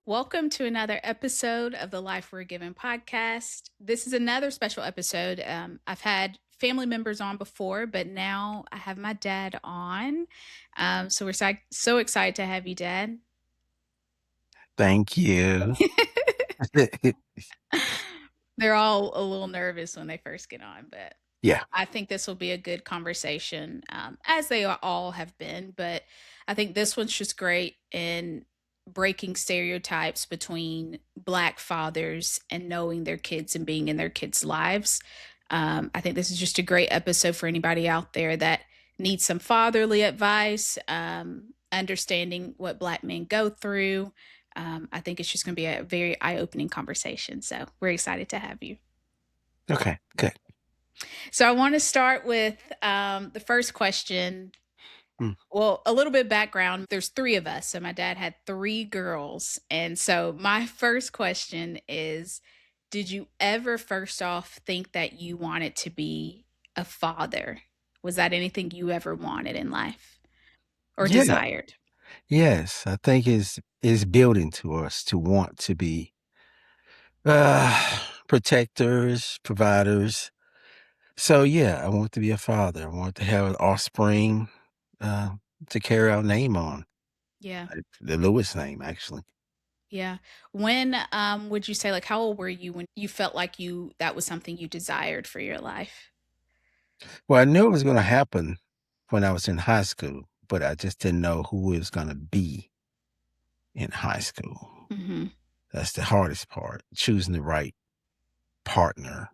Welcome to another episode of the Life We're Given podcast. This is another special episode. I've had family members on before, but now I have my dad on. So we're so excited to have you, Dad. Thank you. They're all a little nervous when they first get on, but Yeah. I think this will be a good conversation, as they all have been. But I think this one's just great in breaking stereotypes between Black fathers and knowing their kids and being in their kids' lives. I think this is just a great episode for anybody out there that needs some fatherly advice, understanding what Black men go through. I think it's just going to be a very eye opening conversation. So we're excited to have you. Okay, good. So I want to start with the first question. Mm. Well, a little bit of background. There's three of us. So my dad had three girls. And so my first question is, did you ever first off think that you wanted to be a father? Was that anything you ever wanted in life or Yeah. desired? Yes, I think it's building to us to want to be protectors, providers. So yeah, I want to be a father. I want to have an offspring uh, to carry our name on. Yeah. The Lewis name, actually. Yeah. When would you say, like, how old were you when you felt like that was something you desired for your life? Well, I knew it was going to happen when I was in high school, but I just didn't know who it was going to be in high school. Mhm. That's the hardest part, choosing the right partner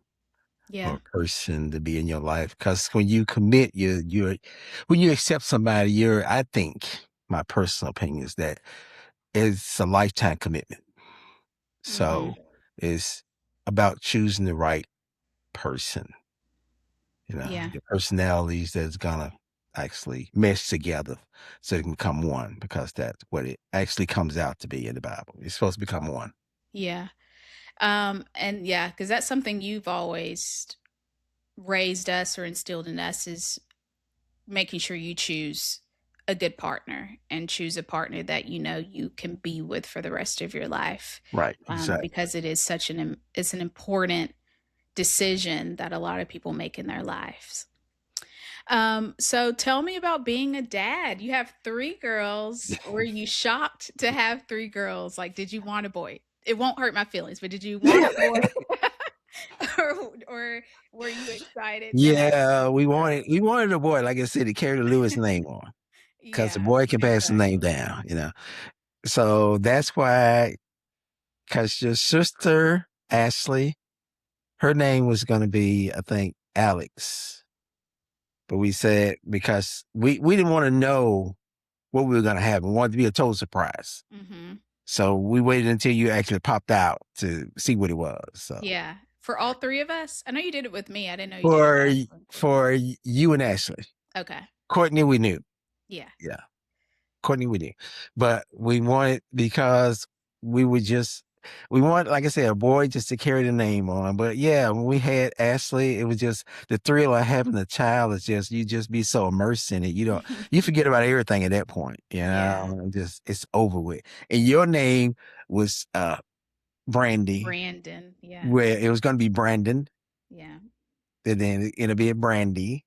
Yeah. or person to be in your life. Because when you commit, when you accept somebody, I think my personal opinion is that it's a lifetime commitment. Mhm. So it's about choosing the right person, Yeah. your personalities that's gonna actually mesh together so they can become one, because that's what it actually comes out to be in the Bible. It's supposed to become one. Yeah. And yeah, because that's something you've always raised us or instilled in us is making sure you choose a good partner and choose a partner that you know you can be with for the rest of your life. Right. Exactly. Because it is it's an important decision that a lot of people make in their lives. So tell me about being a dad. You have three girls. Were you shocked to have three girls? Like, did you want a boy? It won't hurt my feelings, but did you want a boy? or were you excited to have Yeah, three girls? we wanted a boy, like I said, to carry the Lewis name on, because the Yeah, boy can pass the name exactly. down. So that's why, because your sister, Ashley, her name was gonna be, I think, Alex. But we said, because we didn't wanna know what we were gonna have. We wanted to be a total surprise. Mhm. So we waited until you actually popped out to see what it was. So Yeah. For all three of us? I know you did it with me. I didn't know you did it with for Ashley. you and Ashley. Okay. Courtney, we knew. Yeah. Yeah. Courtney, we did. But we wanted, because we would just we want, like I said, a boy just to carry the name on. But yeah, when we had Ashley, it was just the thrill of having a child is just, you just be so immersed in it. You forget about everything at that point, Yeah. and just it's over with. And your name was Brandy, Brandon. Yeah. where it was gonna be Brandon, Yeah. and then it'll be a Brandy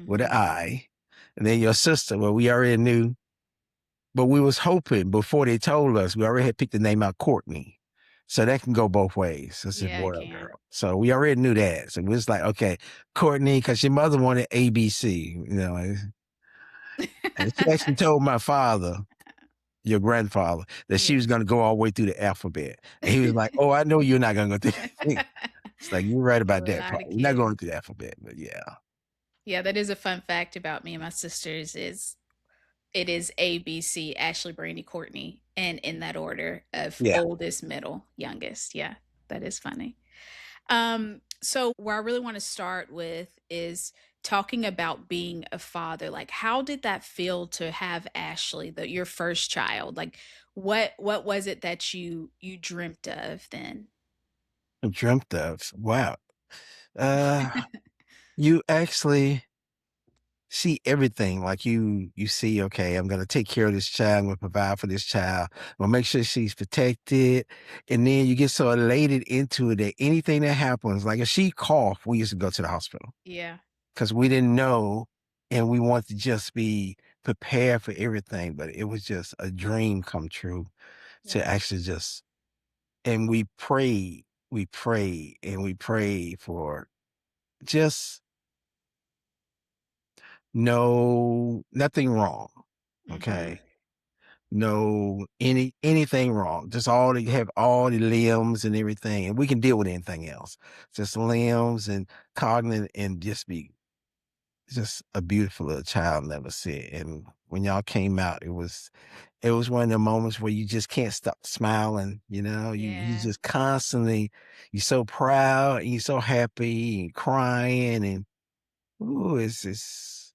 with an Mhm. I. And then your sister, well, we already knew. But we was hoping, before they told us, we already had picked the name out, Courtney. So that can go both ways. It's a Yeah, boy it or can. girl. So we already knew that. So we was like, okay, Courtney, because your mother wanted ABC, and she actually told my father, your grandfather, that she Yeah. was going to go all the way through the alphabet. And he was like, oh, I know you're not going to go through. It's like, you're right You about have a that lot part. of We're not kids. going through the alphabet, but yeah. Yeah, that is a fun fact about me and my sisters is it is A, B, C, Ashley, Brandy, Courtney, and in that order of Yeah. oldest, middle, youngest. Yeah, that is funny. So where I really want to start with is talking about being a father. Like, how did that feel to have Ashley, your first child? Like, what was it that you dreamt of then? I dreamt of. Wow. Uh, you actually see everything. Like you see, okay, I'm gonna take care of this child, I'm gonna provide for this child, I'm gonna make sure she's protected. And then you get so elated into it that anything that happens, like if she coughed, we used to go to the hospital Yeah. because we didn't know and we wanted to just be prepared for everything. But it was just a dream come true to Yeah. actually just and we prayed and we prayed for just no nothing wrong. Mhm. Okay. No anything wrong. Just all they have all the limbs and everything. And we can deal with anything else. Just limbs and cognitive and just be just a beautiful little child never said. And when y'all came out, it was one of the moments where you just can't stop smiling, you Yeah. just constantly you're so proud and you're so happy and crying and ooh, it's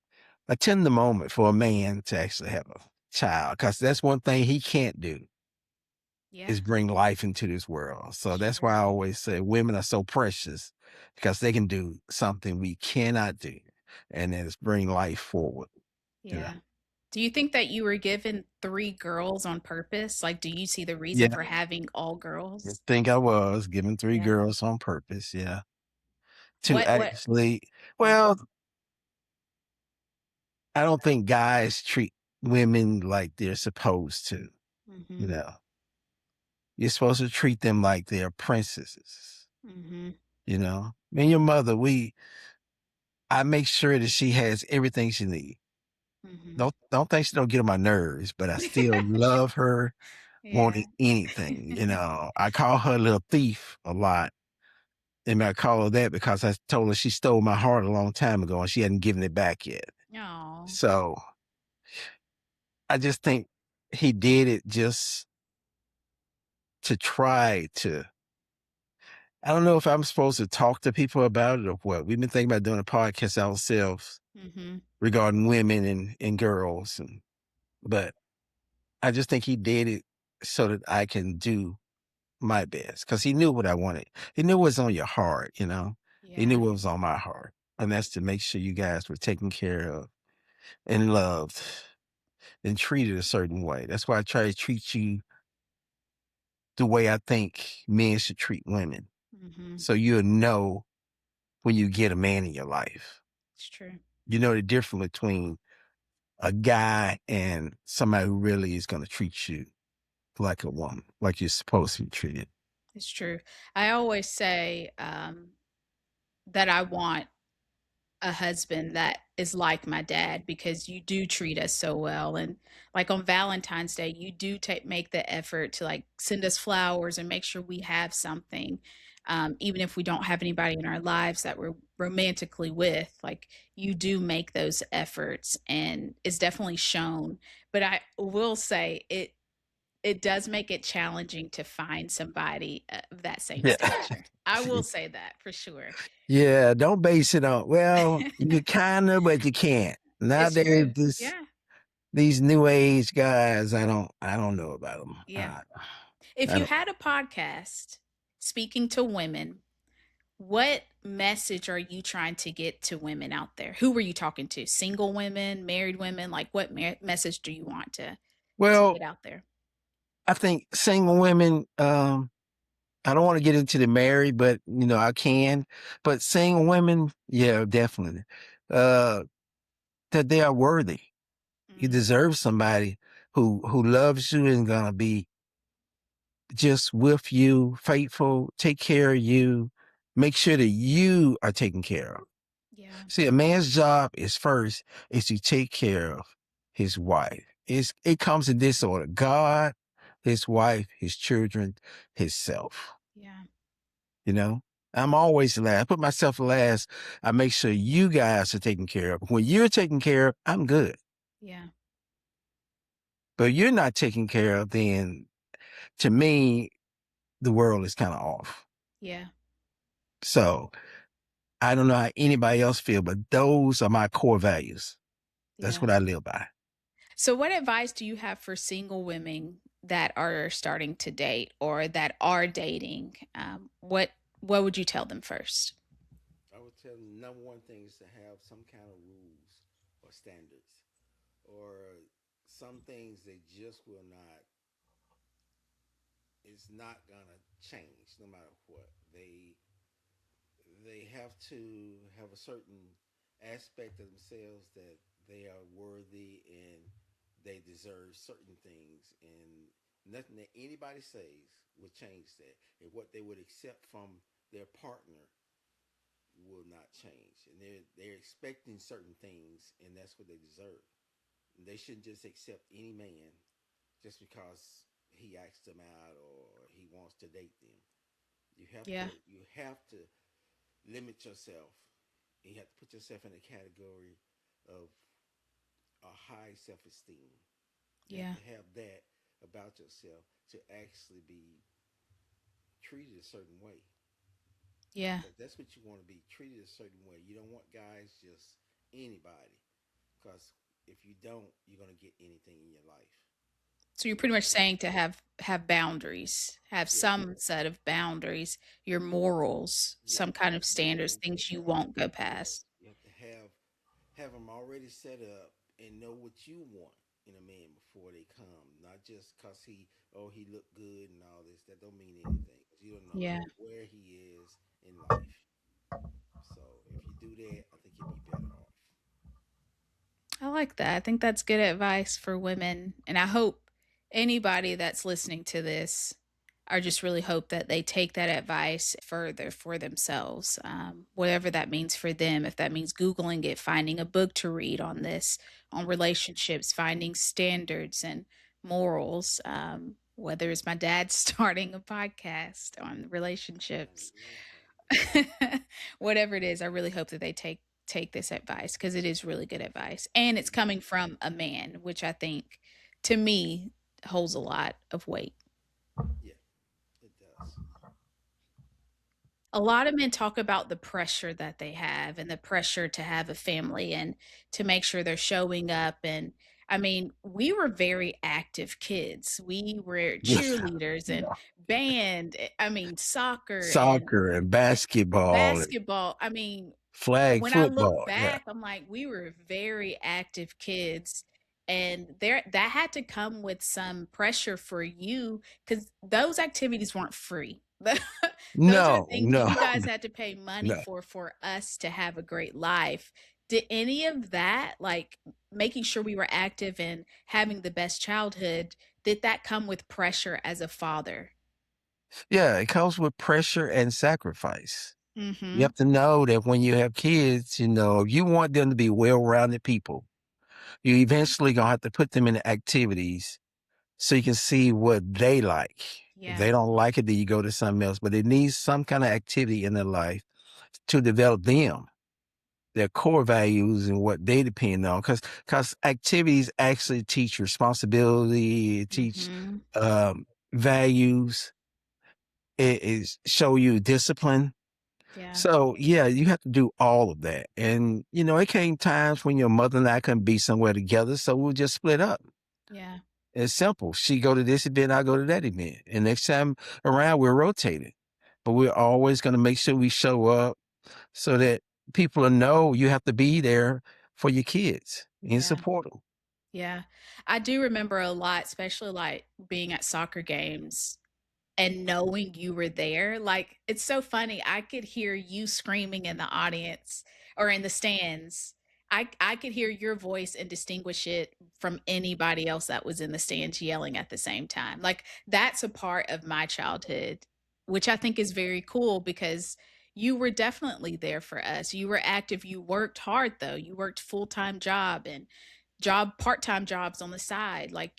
a tender moment for a man to actually have a child because that's one thing he can't do Yeah. is bring life into this world. So that's why I True. always say women are so precious because they can do something we cannot do, and that is bring life forward. You know. Yeah. Do you think that you were given 3 girls on purpose? Like, do you see the reason Yeah, for having all I girls? think I was given three Yeah. girls on purpose. Yeah, to What actually. yeah. Well, I don't think guys treat women like they're supposed to. You Mhm. know, you're supposed to treat them like they're princesses. Mhm. Me and your mother, I make sure that she has everything she needs. Mhm. Don't think she don't get on my nerves, but I still love her Yeah. wanting anything. I call her a little thief a lot. And I call her that because I told her she stole my heart a long time ago and she hadn't given it back yet. Aw. So I just think he did it just to try to. I don't know if I'm supposed to talk to people about it or what. We've been thinking about doing a podcast ourselves Mhm. regarding women and girls, but I just think he did it so that I can do my best because he knew what I wanted. He knew what was on your heart. He knew Yeah. what was on my heart, and that's to make sure you guys were taken care of and loved and treated a certain way. That's why I try to treat you the way I think men should treat women. Mhm. So you'll know when you get a man in your life. It's true. You know the difference between a guy and somebody who really is going to treat you like a woman, like you're supposed to be treated. It's true. I always say, that I want a husband that is like my dad because you do treat us so well, and, like, on Valentine's Day, you do take make the effort to, like, send us flowers and make sure we have something, even if we don't have anybody in our lives that we're romantically with, like, you do make those efforts, and it's definitely shown, but I will say it does make it challenging to find somebody of that same Yeah. stature. I will say that for sure. Yeah, don't base it on well, you kinda, but you can't. It's Nowadays, true. Yeah, these new age guys, I don't know about them. yeah. If I you don't had a podcast speaking to women, what message are you trying to get to women out there? Who were you talking to? Single women, married women? Like, what message do you want to well, get out there? I think single women, I don't wanna get into the married, but, I can. But single women, yeah, definitely. Uh, that they are worthy. You Mm, deserve somebody who loves you and gonna be just with you, faithful, take care of you, make sure that you are taken care of. yeah, See, a man's job is to take care of his wife. It comes in this order: God, his wife, his children, himself. yeah, You know, I'm always last. I put myself last. I make sure you guys are taken care of. When you're taken care of, I'm good. yeah, But you're not taken care of, then to me, the world is kind of off. yeah, So I don't know how anybody else feel, but those are my core values. That's yeah. what I live by. So, what advice do you have for single women that are starting to date or that are dating? What would you tell them first? I would tell them number one thing is to have some kind of rules or standards, or some things they just will not. It's not gonna change no matter what. They have to have a certain aspect of themselves that they are worthy and they deserve certain things, and nothing that anybody says will change that. And what they would accept from their partner will not change. And they're expecting certain things, and that's what they deserve. And they shouldn't just accept any man just because he asked them out or he wants to date them. Yeah. You have to limit yourself. You have to put yourself in a category of a high self esteem. You have Yeah. to have that about yourself to actually be treated a certain way. Yeah. Because that's what you want to be treated a certain way. You don't want guys just anybody. Because if you don't, you're going to get anything in your life. So you're So pretty you much want, saying to have boundaries, have yeah, some set of boundaries, your morals, yeah, some kind of standards, morals, things you yeah, won't go yeah. past. You have to have them already set up and know what you want in a man before they come. Not just cause he looked good and all this. That don't mean anything. 'Cause you don't know Yeah. where he is in life. So if you do that, I think you'll be better off. I like that. I think that's good advice for women. And I hope anybody that's listening to this, I just really hope that they take that advice further for themselves, whatever that means for them. If that means Googling it, finding a book to read on this, on relationships, finding standards and morals, whether it's my dad starting a podcast on relationships. Yeah. Whatever it is, I really hope that they take this advice because it is really good advice. And it's Mm-hmm. coming from a man, which I think to me holds a lot of weight. Yeah, it does. A lot of men talk about the pressure that they have and the pressure to have a family and to make sure they're showing up. And I mean, we were very active kids. We were cheerleaders and Yeah. band, I mean, soccer and Soccer and basketball and basketball. I mean, flag when I look football. Yeah. back, I'm like, we were very active kids. And there that had to come with some pressure for you because those activities weren't free. Those are No, things that no, you guys had to pay money no. for us to have a great life. Did any of that, like making sure we were active and having the best childhood, did that come with pressure as a father? Yeah, it comes with pressure and sacrifice. You Mm-hmm. have to know that when you have kids, you want them to be well-rounded people. You eventually gonna have to put them in activities so you can see what they like. If Yeah. they don't like it, then you go to something else. But it needs some kind of activity in their life to develop them, their core values and what they depend on. Because activities actually teach responsibility, teach Mm-hmm. values, it is show you discipline. Yeah. So yeah, you have to do all of that. And it came times when your mother and I couldn't be somewhere together, so we'll just split up. Yeah. It's simple. She go to this event, I go to that event. And next time around we're rotating. But we're always gonna make sure we show up so that people know you have to be there for your kids and Yeah. support them. Yeah. I do remember a lot, especially like being at soccer games and knowing you were there. Like, it's so funny. I could hear you screaming in the audience or in the stands. I could hear your voice and distinguish it from anybody else that was in the stands yelling at the same time. Like, that's a part of my childhood, which I think is very cool because you were definitely there for us. You were active. You worked hard though. You worked full-time job and part-time jobs on the side. Like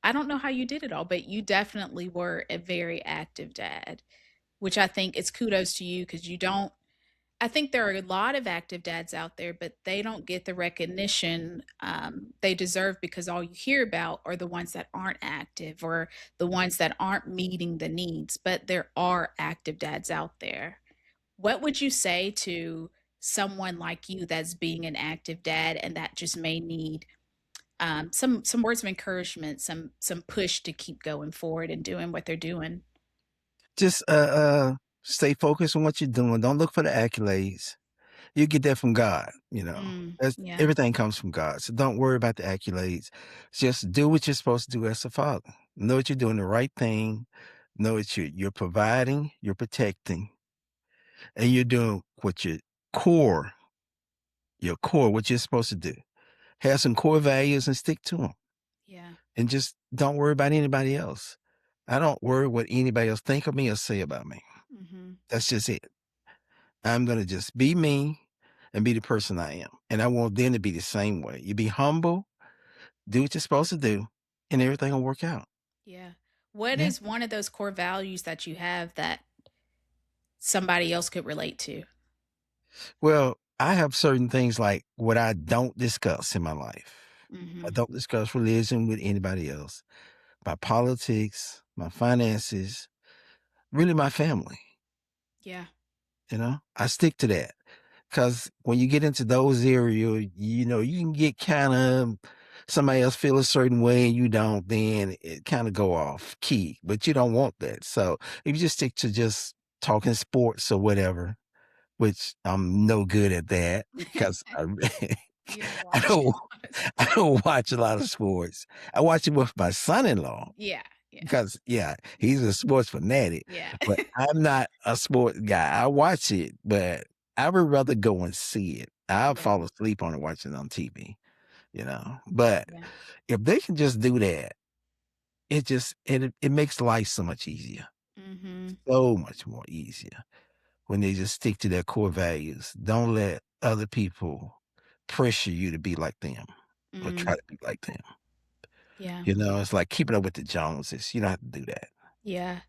I don't know how you did it all, but you definitely were a very active dad, which I think is kudos to you because you don't I think there are a lot of active dads out there, but they don't get the recognition they deserve because all you hear about are the ones that aren't active or the ones that aren't meeting the needs. But there are active dads out there. What would you say to someone like you that's being an active dad and that just may need some words of encouragement, some push to keep going forward and doing what they're doing? Just stay focused on what you're doing. Don't look for the accolades. You get that from God, That's Yeah. everything comes from God. So don't worry about the accolades. Just do what you're supposed to do as a father. Know that you're doing the right thing. Know that you're providing, you're protecting, and you're doing what core, what you're supposed to do. Have some core values and stick to them. Yeah. And just don't worry about anybody else. I don't worry what anybody else think of me or say about me. Mhm. That's just it. I'm gonna just be me and be the person I am. And I want them to be the same way. You be humble, do what you're supposed to do, and everything will work out. Yeah. What Yeah. is one of those core values that you have that somebody else could relate to? Well, I have certain things like what I don't discuss in my life. I Mhm. don't discuss religion with anybody else. My politics, my finances, really my family. Yeah. I stick to that. Because when you get into those areas, you can get kind of somebody else feel a certain way and you don't, then it kind of go off key, but you don't want that. So if you just stick to just talking sports or whatever, which I'm no good at that because You don't I watch don't, a lot of I sports. don't watch a lot of sports. I watch it with my son-in-law Yeah. Yeah. because, yeah, he's a sports fanatic, Yeah. but I'm not a sports guy. I watch it, but I would rather go and see it. I'll Yeah. fall asleep on it watching it on TV. But Yeah. if they can just do that, it makes life so much easier, Mhm. so much more easier when they just stick to their core values. Don't let other people pressure you to be like them or try Mm. to be like them. Yeah. It's like keeping up with the Joneses. You don't have to do that. Yeah.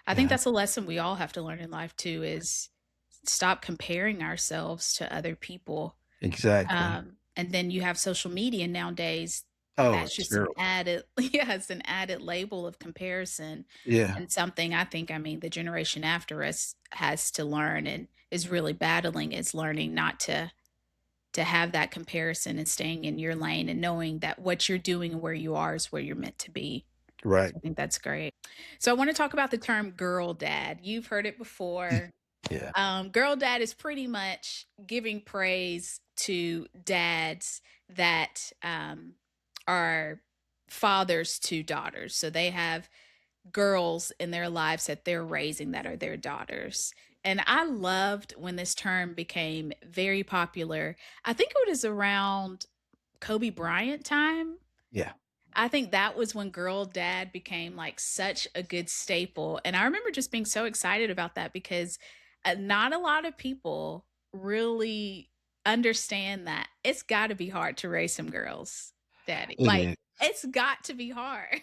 I think Yeah, that's a lesson we all have to learn in life too is stop comparing ourselves to other people. exactly. And then you have social media nowadays. Oh, That's it's just an terrible. added, yeah, it's an added label of comparison Yeah, and something I mean, the generation after us has to learn and is really battling is learning not to have that comparison and staying in your lane and knowing that what you're doing and where you are is where you're meant to be. right. I think that's great. So I want to talk about the term girl dad. You've heard it before. Yeah, Girl dad is pretty much giving praise to dads that are fathers to daughters. So they have girls in their lives that they're raising that are their daughters. And I loved when this term became very popular. I think it was around Kobe Bryant time. yeah. I think that was when girl dad became like such a good staple. And I remember just being so excited about that because not a lot of people really understand that it's got to be hard to raise some girls, daddy. It Like, is. it's got to be hard.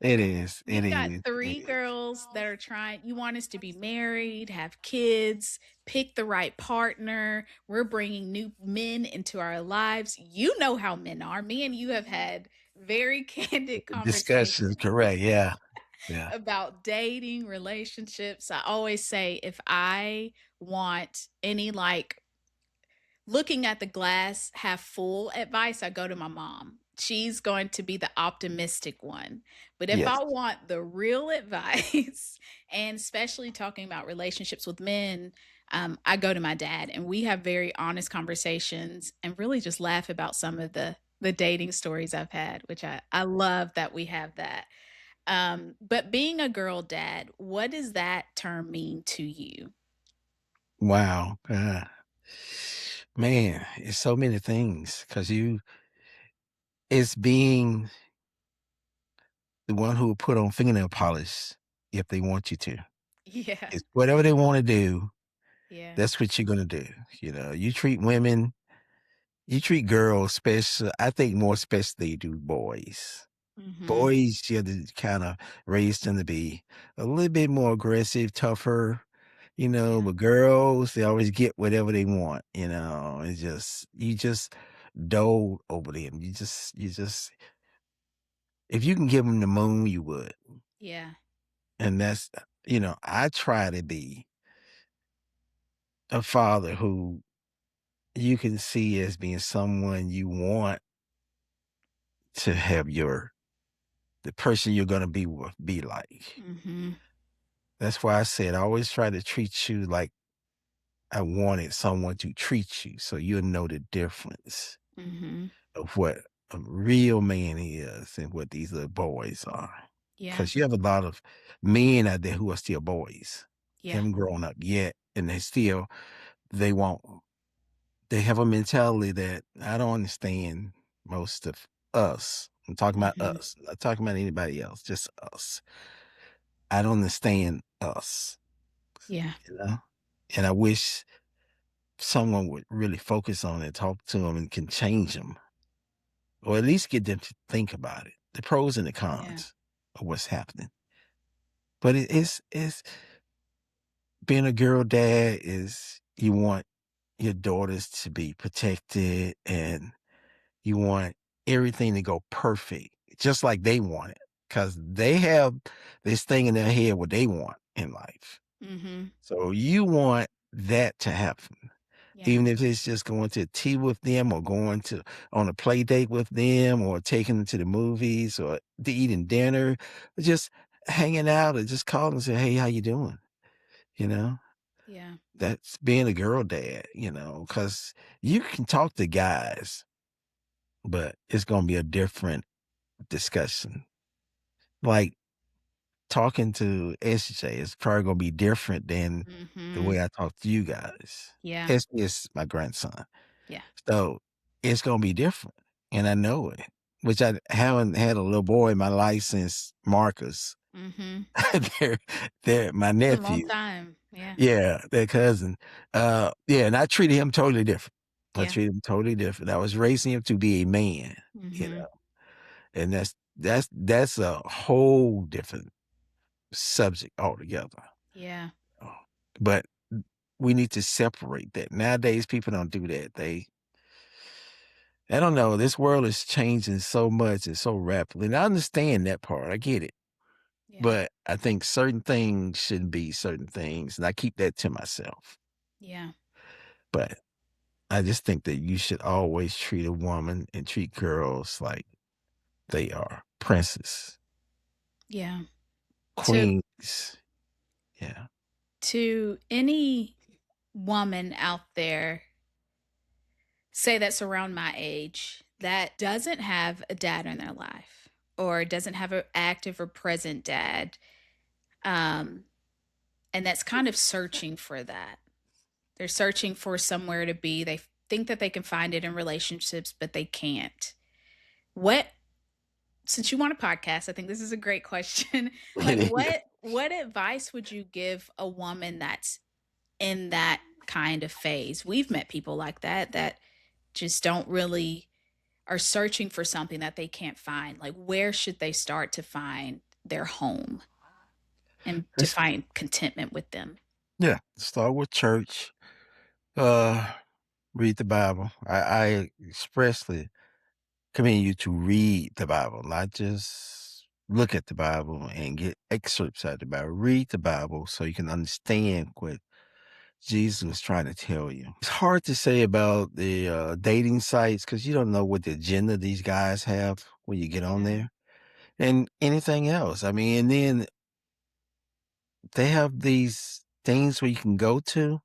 It is. It You've got is. It 3 is. girls that are trying you want us to be married, have kids, pick the right partner. We're bringing new men into our lives. You know how men are. Me and you have had very candid Discussions, conversations correct. Yeah, yeah, about dating, relationships. I always say if I want any like looking at the glass half full advice, I go to my mom. She's going to be the optimistic one. But if yes, I want the real advice, and especially talking about relationships with men, I go to my dad, and we have very honest conversations and really just laugh about some of the dating stories I've had, which I love that we have that. But being a girl dad, what does that term mean to you? wow, man, it's so many things because it's being the one who will put on fingernail polish if they want you to. Yeah, It's whatever they want to do. yeah. That's what you're gonna do. You treat women, you treat girls special. I think more especially you do boys. Mhm. Boys, you have to kind of raise them to be a little bit more aggressive, tougher, Yeah. but girls, they always get whatever they want, It's just you just dole over them. You just if you can give them the moon, you would. Yeah. And that's I try to be a father who you can see as being someone you want to have the person you're gonna be with be like. Mhm. That's why I said I always try to treat you like I wanted someone to treat you so you'll know the difference Mhm. of what a real man is and what these little boys are. Yeah. Because you have a lot of men out there who are still boys, Yeah. haven't grown up yet, and they won't they have a mentality that I don't understand most of us. I'm talking about Mhm. us, not talking about anybody else, just us. I don't understand us, Yeah. you know? And I wish someone would really focus on it, talk to them, and can change them, or at least get them to think about it, the pros and the Yeah. cons of what's happening. But it's being a girl dad is you want your daughters to be protected and you want everything to go perfect, just like they want it, because they have this thing in their head what they want in life. Mhm. So you want that to happen. Yeah. Even if it's just going to tea with them or going to on a play date with them or taking them to the movies or to eating dinner, or just hanging out or just calling and say, "Hey, how you doing?" You know? Yeah. That's being a girl dad, because you can talk to guys, but it's gonna be a different discussion. Like, talking to SJ is probably gonna be different than the Mhm. way I talk to you guys. Yeah. SJ is my grandson. Yeah. So, it's gonna be different, and I know it, which I haven't had a little boy in my life since Marcus. Mhm. They're they're my It's a long nephew. time. Yeah. Yeah, their cousin. Yeah, and I treated him totally different. I Yeah. treated him totally different. I was raising him to be a man, you Mhm. know, and that's a whole different subject altogether. Yeah. Oh, but we need to separate that. Nowadays, people don't do that. I don't know. This world is changing so much and so rapidly. And I understand that part. I get it. Yeah. But I think certain things shouldn't be certain things. And I keep that to myself. Yeah. But I just think that you should always treat a woman and treat girls like they are princes, Yeah. To queens. Yeah. to any woman out there, say that's around my age, that doesn't have a dad in their life or doesn't have an active or present dad, um, and that's kind of searching for that. They're searching for somewhere to be. They think that they can find it in relationships, but they can't. What Since you want a podcast, I think this is a great question. Like what advice would you give a woman that's in that kind of phase? We've met people like that just don't really are searching for something that they can't find. Like where should they start to find their home and to It's, find contentment with them? yeah. Start with church. Uh, Read the Bible. I expressly commend you to read the Bible, not just look at the Bible and get excerpts out of the Bible. Read the Bible so you can understand what Jesus was trying to tell you. It's hard to say about the dating sites because you don't know what the agenda these guys have when you get on Yeah. there and anything else. I mean, and then they have these things where you can go to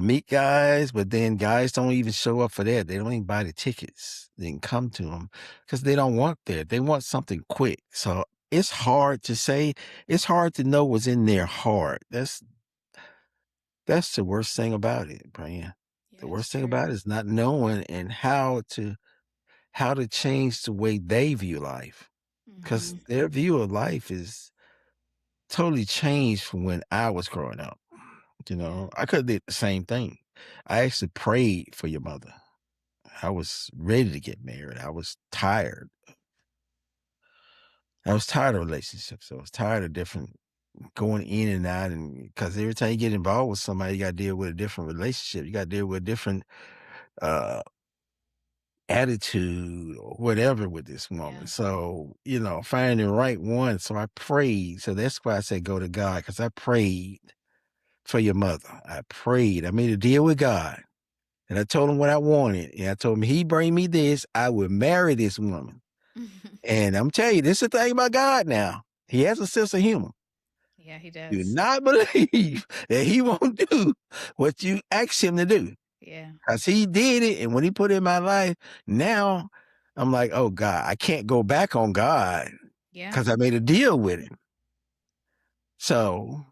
meet guys, but then guys don't even show up for that. They don't even buy the tickets. They can come to them because they don't want that. They want something quick. So it's hard to say. It's hard to know what's in their heart. That's the worst thing about it, Brian. The Yeah, it's worst thing true. about it is not knowing and how to change the way they view life. Because Mhm. their view of life is totally changed from when I was growing up. Yeah. I could have did the same thing. I actually prayed for your mother. I was ready to get married. I was tired. I was tired of relationships. I was tired of different going in and out, and because every time you get involved with somebody, you got to deal with a different relationship. You got to deal with a different uh, attitude or whatever with this woman. Yeah. So finding the right one. So I prayed. So that's why I said go to God because I prayed for your mother. I prayed. I made a deal with God. And I told him what I wanted. And I told him he bring me this, I would marry this woman. And I'm telling you, this is the thing about God now. He has a sense of humor. Yeah, he Do does. not believe that he won't do what you ask him to do. Yeah. 'Cause he did it, and when he put it in my life, now I'm like, "Oh, God, I can't go back on God Yeah. because I made a deal with him." So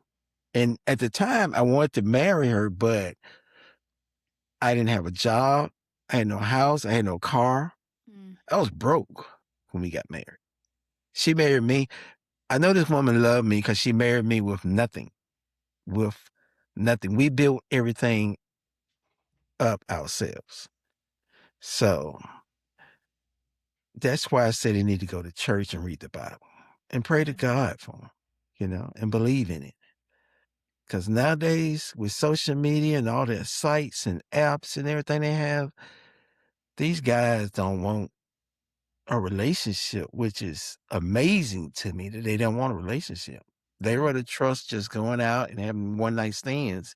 and at the time, I wanted to marry her, but I didn't have a job. I had no house. I had no car. Mm. I was broke when we got married. She married me. I know this woman loved me because she married me with nothing. We built everything up ourselves. So that's why I said they need to go to church and read the Bible and pray to Yeah. God for them, and believe in it. Because nowadays, with social media and all the sites and apps and everything they have, these guys don't want a relationship, which is amazing to me that they don't want a relationship. They Yeah. rather trust just going out and having one night stands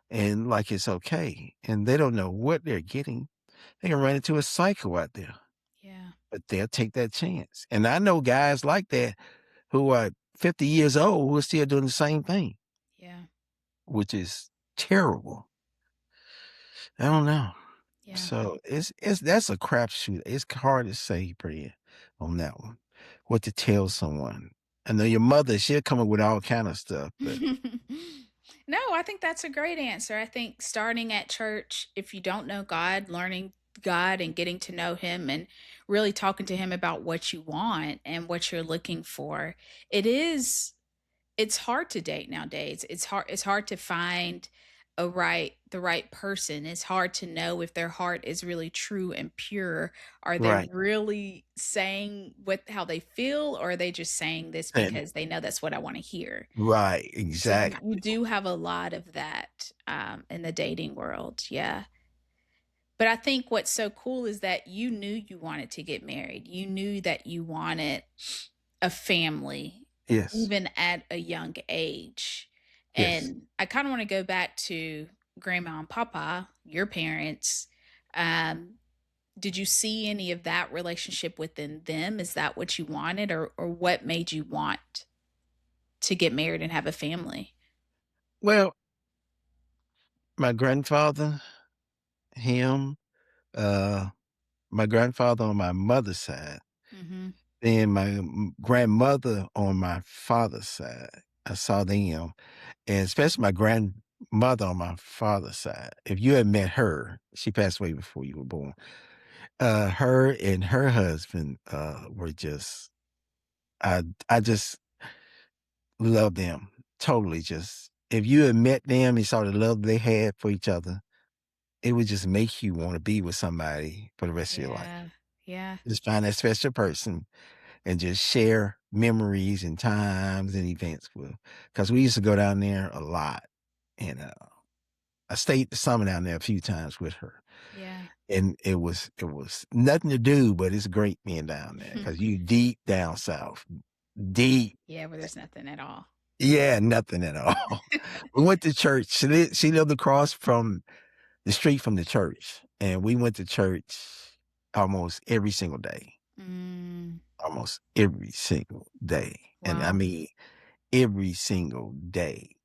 and like it's okay. And they don't know what they're getting. They can run into a psycho out there, Yeah. but they'll take that chance. And I know guys like that who are 50 years old who are still doing the same thing, Yeah. which is terrible. I don't know. Yeah. So it's that's a crapshoot. It's hard to say, Bria, on that one. What to tell someone. I know your mother, she'll come up with all kind of stuff, but No, I think that's a great answer. I think starting at church, if you don't know God, learning God and getting to know Him and really talking to Him about what you want and what you're looking for, it is it's hard to date nowadays. It's hard to find the right person. It's hard to know if their heart is really true and pure. Are they right. really saying what how they feel, or are they just saying this And because they know that's what I want to hear? right, So you exactly. do have a lot of that in the dating world. Yeah. But I think what's so cool is that you knew you wanted to get married. You knew that you wanted a family Yes. even at a young age. Yes. And I kind of want to go back to grandma and papa, your parents. Um, did you see any of that relationship within them? Is that what you wanted, or what made you want to get married and have a family? Well, my grandfather, him, uh, my grandfather on my mother's side, Mhm. and my grandmother on my father's side. I saw them, and especially my grandmother on my father's side. If you had met her, she passed away before you were born. Her and her husband were just I just love them totally. Just if you had met them and saw the love they had for each other, it would just make you want to be with somebody for the rest of your life. Yeah. Yeah. Just find that special person and just share memories and times and events with. Because we used to go down there a lot, and I stayed the summer down there a few times with her, Yeah. and it was nothing to do, but it's great being down there because you deep down south, deep. Yeah, where there's nothing at all. Yeah, nothing at all. We went to church. She lived across from the street from the church, and we went to church almost every single day. Mm, Almost every single day, and I wow. mean every single day,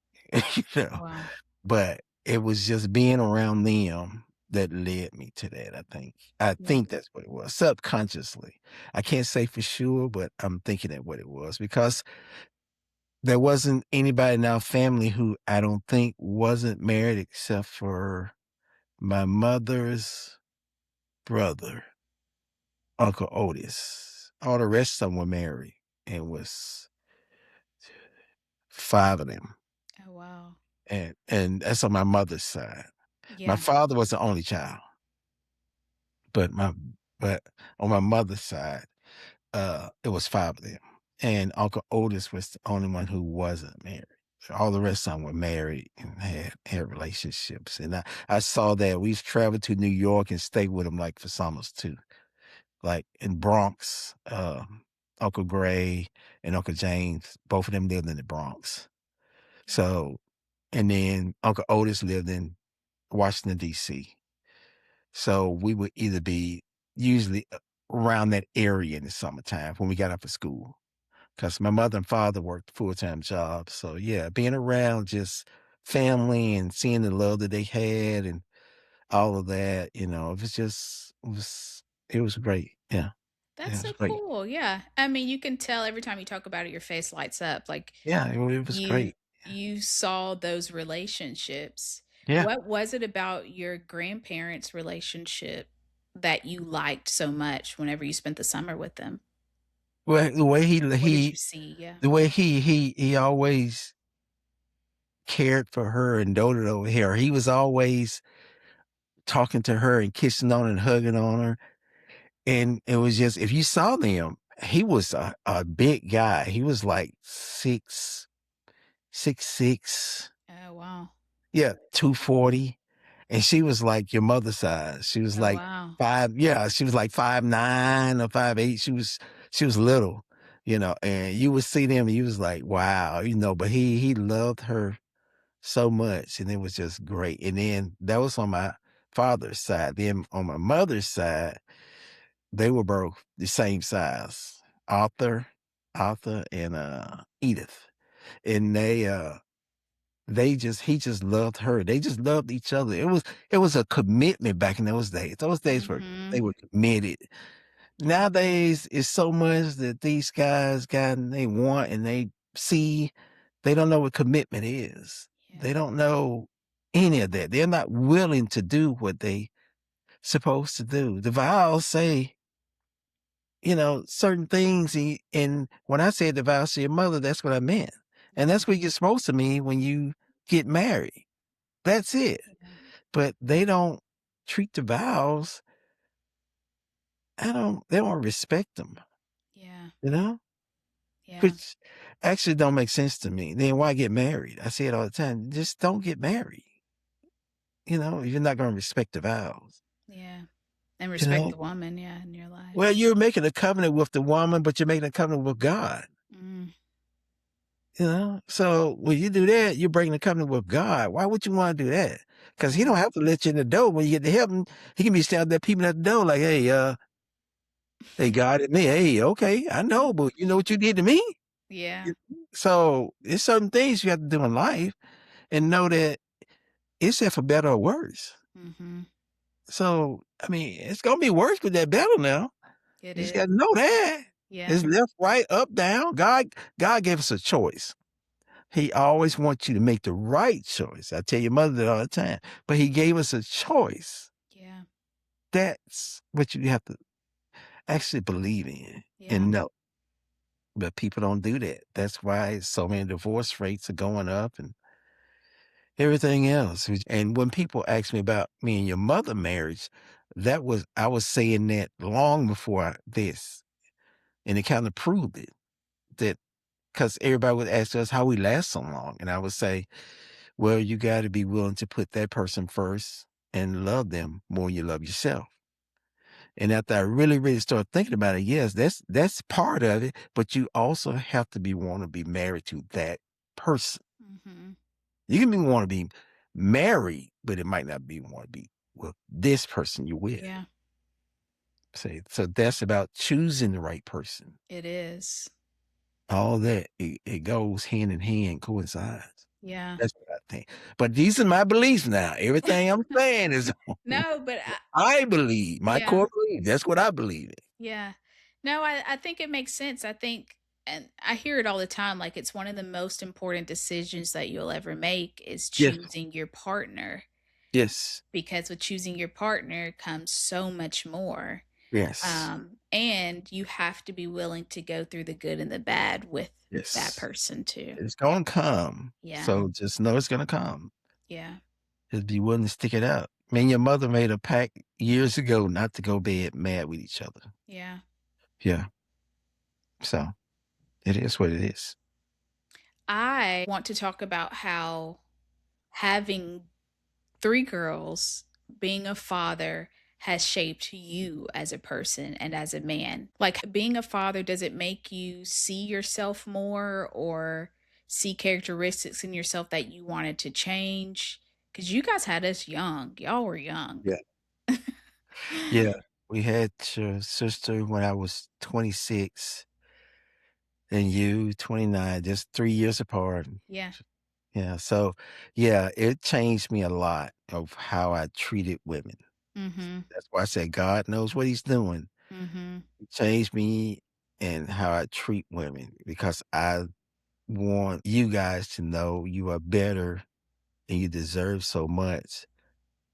you know, Wow. but it was just being around them that led me to that, I think. I Yeah. think that's what it was, subconsciously. I can't say for sure, but I'm thinking that what it was because there wasn't anybody in our family who I don't think wasn't married except for my mother's brother, Uncle Otis. All the rest of them were married and was 5 of them, Oh, wow. and that's on my mother's side. My Yeah. father was the only child, but my but on my mother's side, it was 5 of them, and Uncle Otis was the only one who wasn't married. All the rest of them were married and had relationships, and I saw that. We used to travel to New York and stay with them, like, for summers too, like, in Bronx, Uncle Gray and Uncle James, both of them lived in the Bronx. Yeah. So and then Uncle Otis lived in Washington, D.C. So we would either be usually around that area in the summertime when we got off of school. because my mother and father worked full-time jobs. So yeah, being around just family and seeing the love that they had and all of that, it was just it was great. Yeah. That's Yeah, it so was great. cool. Yeah. I mean, you can tell every time you talk about it, your face lights up. Like Yeah, it was you great. you saw those relationships. Yeah. What was it about your grandparents' relationship that you liked so much whenever you spent the summer with them? Well, the way What did you see? Yeah. he always cared for her and doted over her. He was always talking to her and kissing on and hugging on her. And it was just if you saw them, he was a big guy. He was like 6'6". Oh, wow. Yeah, 240. And she was like your mother's size. She was Oh, like wow. she was like 5'9" or 5'8". She was little, and you would see them and you was like, wow, but he loved her so much and it was just great. And then that was on my father's side. Then on my mother's side, they were both the same size. Arthur, Arthur and Edith. And they just he just loved her. They just loved each other. It was a commitment back in those days. Those days were they Mhm. were committed. Yeah. Nowadays, it's so much that these guys got and they want and they see. They don't know what commitment is. They Yeah. don't know any of that. They're not willing to do what they supposed to do. The vows say, certain things. And when I said the vows to your mother, that's what I meant. And Yeah. that's what you're supposed to mean when you get married. That's it. Yeah. But they don't treat the vows. They don't respect them, Yeah. you know? Yeah. Which actually don't make sense to me. Then why get married? I say it all the time. Just don't get married. You're not going to respect the vows. Yeah. And You respect know, the woman, yeah, in your life. well, you're making a covenant with the woman, but you're making a covenant with God. Mm. So when you do that, you're breaking the covenant with God. Why would you want to do that? Because He Yeah. don't have to let you in the door when you get to heaven. He can be standing there peeping at the door like, hey, God, it's me. Hey, okay, I know, but you know what you did to me. Yeah. You- So there's certain things you have to do in life and know that it's there for better or worse. Mhm. So, I mean, it's gonna be worse with that battle now. It You just is. gotta know that. Yeah. It's left, right, up, down. God gave us a choice. He always wants you to make the right choice. I tell your mother that all the time. But he gave us a choice. Yeah. That's what you have to actually believe in Yeah. and know. But people don't do that. That's why so many divorce rates are going up and everything else. And when people ask me about me and your mother marriage, I was saying that long before this. And it kind of proved it that because everybody would ask us how we last so long. And I would say, well, you got to be willing to put that person first and love them more than you love yourself. And after I really, really started thinking about it, yes, that's part of it. But you also have to be want to be married to that person. Mhm. You can be want to be married, but it might not be want to be with this person you're with. Yeah. Say so that's about choosing the right person. It is. All that it goes hand in hand, coincides. Yeah. That's what I think. But these are my beliefs now. Everything I'm saying is No, but I believe, my yeah. core belief. That's what I believe in. Yeah. No, I think it makes sense. I think and I hear it all the time, like, it's one of the most important decisions that you'll ever make is Yes, choosing your partner, yes, because with choosing your partner comes so much more. yes, And you have to be willing to go through the good and the bad with that yes. person too. It's gonna come. Yeah. So just know it's gonna come. Yeah. Just be willing to stick it out. Me and your mother made a pact years ago not to go bed mad with each other. Yeah. Yeah. So it is what it is. I want to talk about how having 3 girls, being a father has shaped you as a person and as a man. Like, being a father, does it make you see yourself more or see characteristics in yourself that you wanted to change? Because you guys had us young. Y'all were young. Yeah. Yeah. We had your sister when I was 26 and you 29, just 3 years apart. Yeah. Yeah, so, yeah, it changed me a lot of how I treated women. Mhm. That's why I said God knows what he's doing. Mhm. He changed me and how I treat women because I want you guys to know you are better and you deserve so much.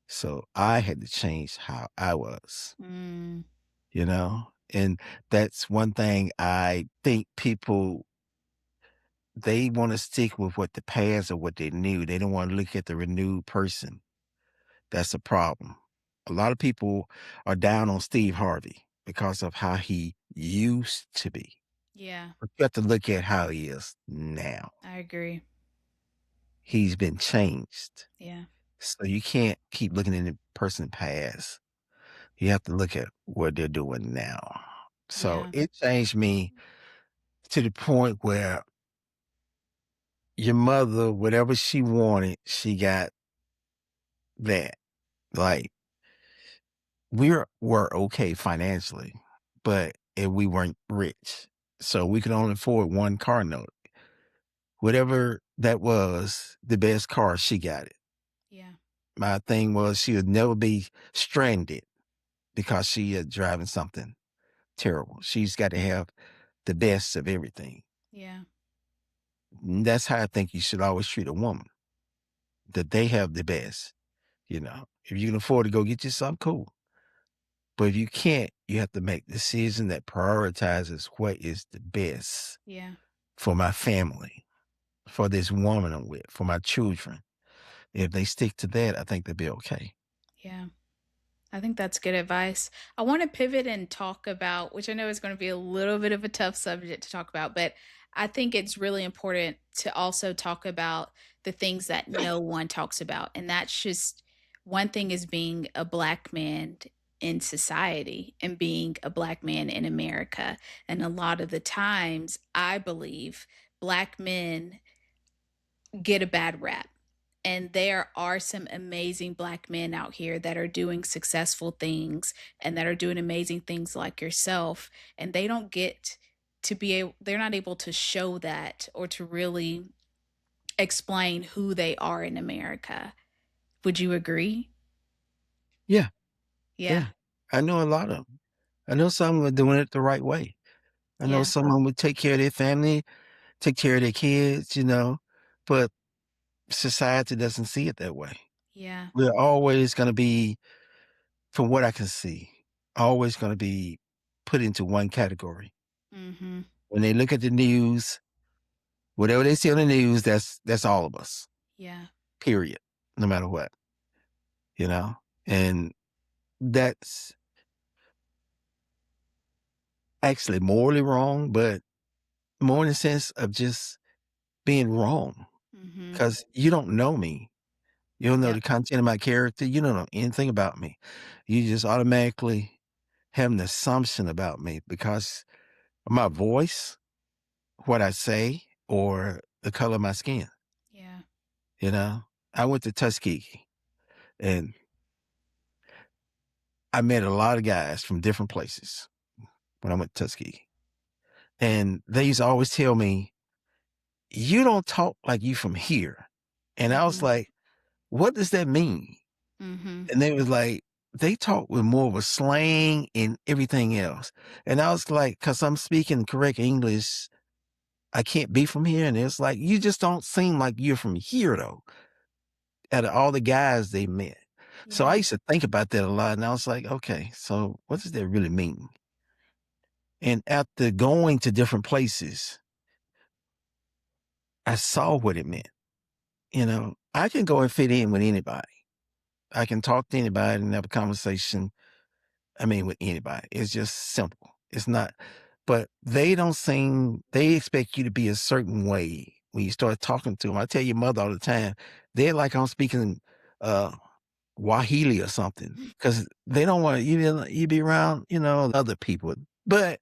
So I had to change how I was, Mm. you know? And that's one thing I think people they want to stick with what the past or what they knew. They don't want to look at the renewed person. That's a problem. A lot of people are down on Steve Harvey because of how he used to be. Yeah. But you have to look at how he is now. I agree. He's been changed. Yeah. So you can't keep looking in the person past. You have to look at what they're doing now. So Yeah. it changed me to the point where your mother, whatever she wanted, she got that. Like were okay financially, but and we weren't rich. So we could only afford one car note. Whatever that was, the best car, she got it. Yeah. My thing was she would never be stranded because she is driving something terrible. She's got to have the best of everything. Yeah. And that's how I think you should always treat a woman, that they have the best, you know. If you can afford to go get you something, cool. But if you can't, you have to make a decision that prioritizes what is the best Yeah. for my family, for this woman I'm with, for my children. If they stick to that, I think they'll be okay. Yeah. I think that's good advice. I want to pivot and talk about, which I know is going to be a little bit of a tough subject to talk about, but I think it's really important to also talk about the things that no one talks about. And that's just one thing is being a black man in society and being a black man in America. And a lot of the times, I believe black men get a bad rap. And there are some amazing black men out here that are doing successful things and that are doing amazing things like yourself. And they don't get to be able, they're not able to show that or to really explain who they are in America. Would you agree? Yeah, Yeah. yeah. I know a lot of 'em. I know some are doing it the right way. I know Yeah. some of 'em would take care of their family, take care of their kids, but society doesn't see it that way. Yeah. We're always gonna be, from what I can see, always gonna be put into one category. Mhm. When they look at the news, whatever they see on the news, that's all of us, Yeah. period, no matter what, you know? And that's actually morally wrong, but more in the sense of just being wrong Mhm. because you don't know me. You don't know Yep. the content of my character. You don't know anything about me. You just automatically have an assumption about me because of my voice, what I say, or the color of my skin, Yeah. you know? I went to Tuskegee and I met a lot of guys from different places when I went to Tuskegee. And they used to always tell me, "You don't talk like you from here." And I was Mhm. like, "What does that mean?" Mhm. And they was like, they talk with more of a slang and everything else. And I was like, because I'm speaking correct English, I can't be from here. And it's like, you just don't seem like you're from here, though, out of all the guys they met. So I Yeah. used to think about that a lot. And I was like, okay, so what does that really mean? And after going to different places, I saw what it meant. I can go and fit in with anybody. I can talk to anybody and have a conversation. I mean, with anybody. It's just simple. It's not, but they expect you to be a certain way when you start talking to them. I tell your mother all the time, they're like I'm speaking uh Wahili or something because they don't want you be around, other people. But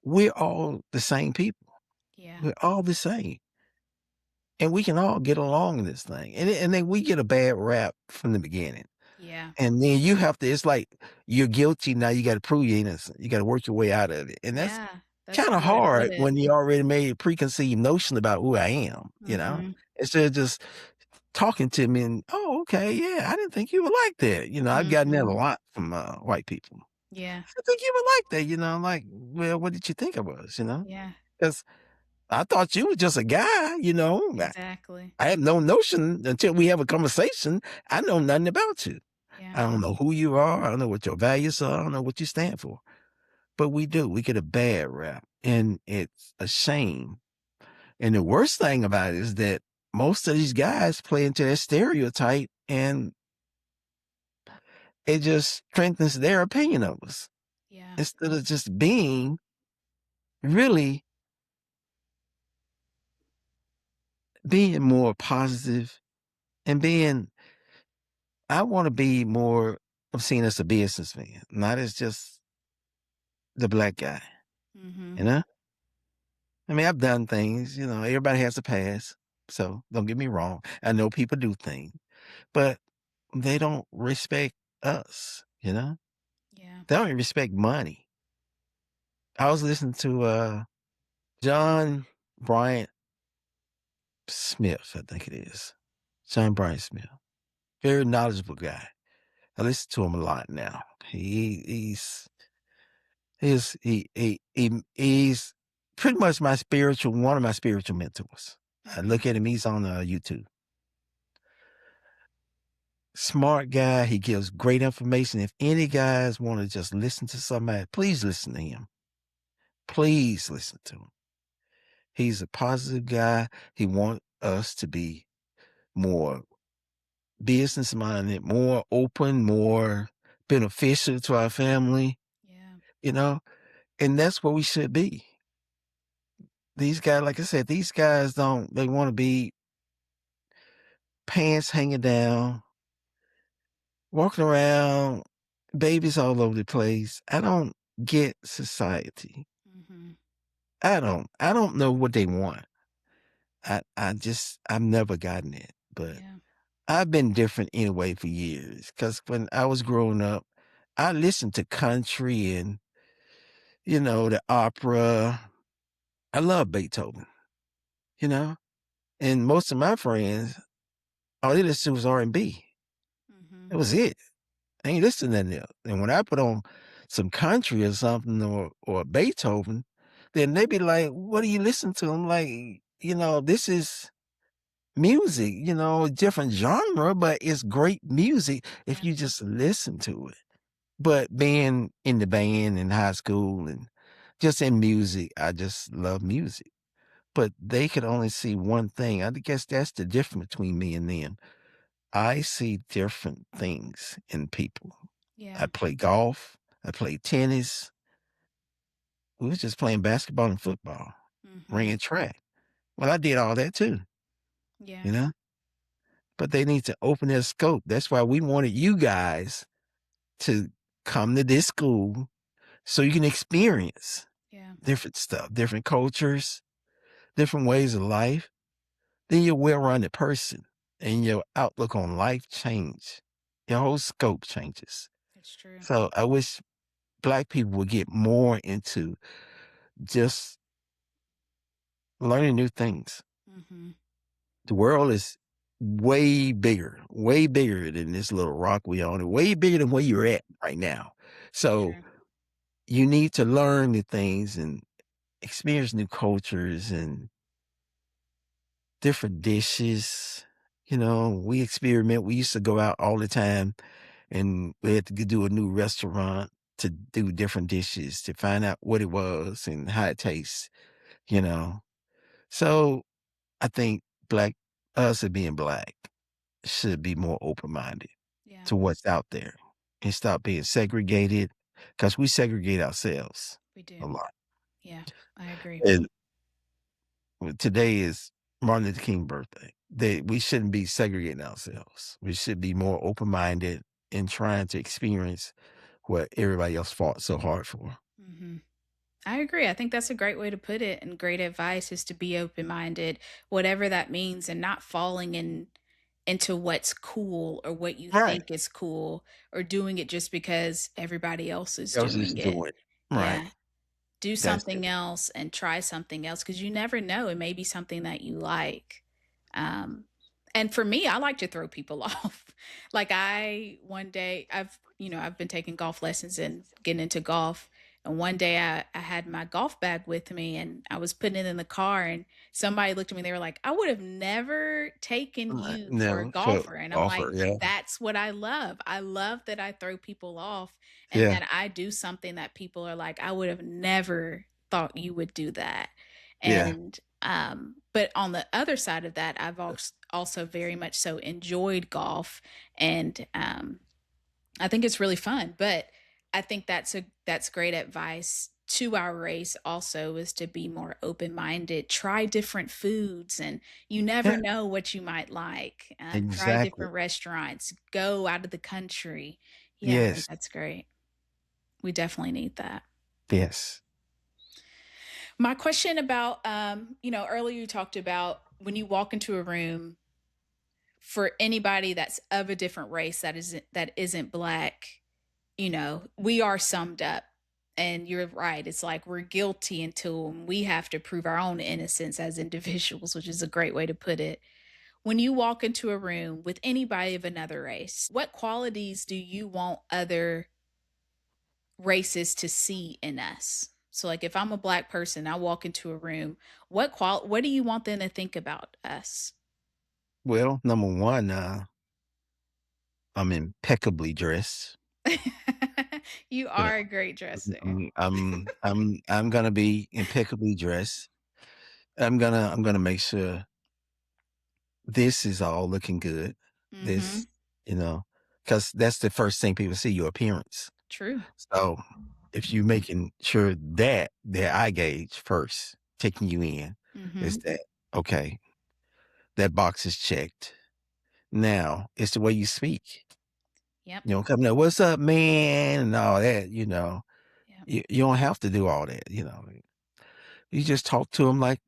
we're all the same people. Yeah. We're all the same. And we can all get along in this thing. And then we get a bad rap from the beginning. Yeah. And then you have to it's like you're guilty, now you gotta prove you're innocent. You gotta work your way out of it, and that's Yeah. That's a kinda good way to put hard it. when you already made a preconceived notion about who I am, you know? Mhm. Instead of just talking to me and, "Oh, okay, yeah, I didn't think you were like that." I've gotten that a Mhm. lot from, white people. Yeah. "I think you were like that," I'm like, "Well, what did you think I was?" Yeah. Because I thought you were just a guy, Exactly. I had no notion until we have a conversation. I know nothing about you. Yeah. I don't know who you are. I don't know what your values are. I don't know what you stand for. But we do. We get a bad rap, and it's a shame. And the worst thing about it is that most of these guys play into that stereotype, and it just strengthens their opinion of us Yeah. instead of just being really being more positive and being. I want to be more of seen as a businessman, not as just the black guy. Mhm. You know, I mean, I've done things. Everybody has a past, so don't get me wrong. I know people do things, but they don't respect us. Yeah. They don't even respect money. I was listening to John Bryant Smith, I think it is. John Bryant Smith. Very knowledgeable guy. I listen to him a lot now. He's pretty much one of my spiritual mentors. I Mhm. look at him, he's on YouTube. Smart guy. He gives great information. If any guys want to just listen to somebody, please listen to him. Please listen to him. He's a positive guy. He wants us to be more business minded, more open, more beneficial to our family, Yeah. you know, and that's what we should be. These guys, like I said, these guys they want to be pants hanging down, walking around, babies all over the place. I don't get society. Mhm. I don't know what they want. I've never gotten it, but Yeah. I've been different anyway for years. Cause when I was growing up, I listened to country and, the opera. I love Beethoven, you know, and most of my friends, all they listened to was R&B. Mhm. That was it. I ain't listening to nothing else. And when I put on some country or something or Beethoven, then they be like, "What do you listen to?" I'm like, this is music, different genre, but it's great music if Yeah. you just listen to it. But being in the band in high school and just in music, I just love music. But they could only see one thing. I guess that's the difference between me and them. I see different things in people. I Yeah. play golf. I play tennis. We was just playing basketball and football, Mhm. ringing track. Well, I did all that too, Yeah. you know? But they need to open their scope. That's why we wanted you guys to come to this school so you can experience Yeah. different stuff, different cultures, different ways of life. Then you're a well-rounded person and your outlook on life change. Your whole scope changes. It's true. So I wish black people would get more into just learning new things. Mhm. The world is way bigger than this little rock we on, and way bigger than where you're at right now. It's So true. you need to learn new things and experience new cultures and different dishes. We experiment. We used to go out all the time and we had to do a new restaurant to do different dishes to find out what it was and how it tastes, you know. So I think us as being black should be more open minded Yeah. to what's out there and stop being segregated because we segregate ourselves We a do. lot. Yeah. I agree. And today is Martin Luther King birthday. We shouldn't be segregating ourselves. We should be more open minded and trying to experience what everybody else fought so hard for. Mhm. I agree. I think that's a great way to put it, and great advice is to be open-minded, whatever that means, and not falling into what's cool or what you Right. think is cool or doing it just because everybody else is Else is doing it. doing. Right. Yeah. do That's it. something else and try something else because you never know. It may be something that you like. Um, and for me, I like to throw people off. Like I one day I've been taking golf lessons and getting into golf. And one day I had my golf bag with me and I was putting it in the car and somebody looked at me, they were like, I would have never taken you for a No, for golfer. And I'm offer, like, yeah. that's what I love. I love that I throw people off and Yeah, that I do something that people are like, I would have never thought you would do that. yeah. And but on the other side of that, I've also very much so enjoyed golf, and I think it's really fun. But I think that's great advice to our race also is to be more open-minded, try different foods, and you never Yeah, know what you might like. Try exactly. different restaurants, go out of the country. Yeah, I think Yes, that's great. We definitely need that. yes. My question about, earlier you talked about when you walk into a room for anybody that's of a different race that isn't black, we are summed up. And you're right. It's like we're guilty until we have to prove our own innocence as individuals, which is a great way to put it. When you walk into a room with anybody of another race, what qualities do you want other races to see in us? So like if I'm a black person, I walk into a room, what do you want them to think about us? Well, number one, I'm impeccably dressed. You You know, are a great dresser. I'm gonna be impeccably dressed. I'm gonna make sure this is all looking good. This, Mhm. you know, because that's the first thing people see, your appearance. True. So if you making sure that their eye gauge first, taking you in, is Mhm. that okay? That box is checked. Now it's the way you speak. Yep. You know, coming up, "What's up, man?" and all that, Yep. You don't have to do all that, You just talk to them like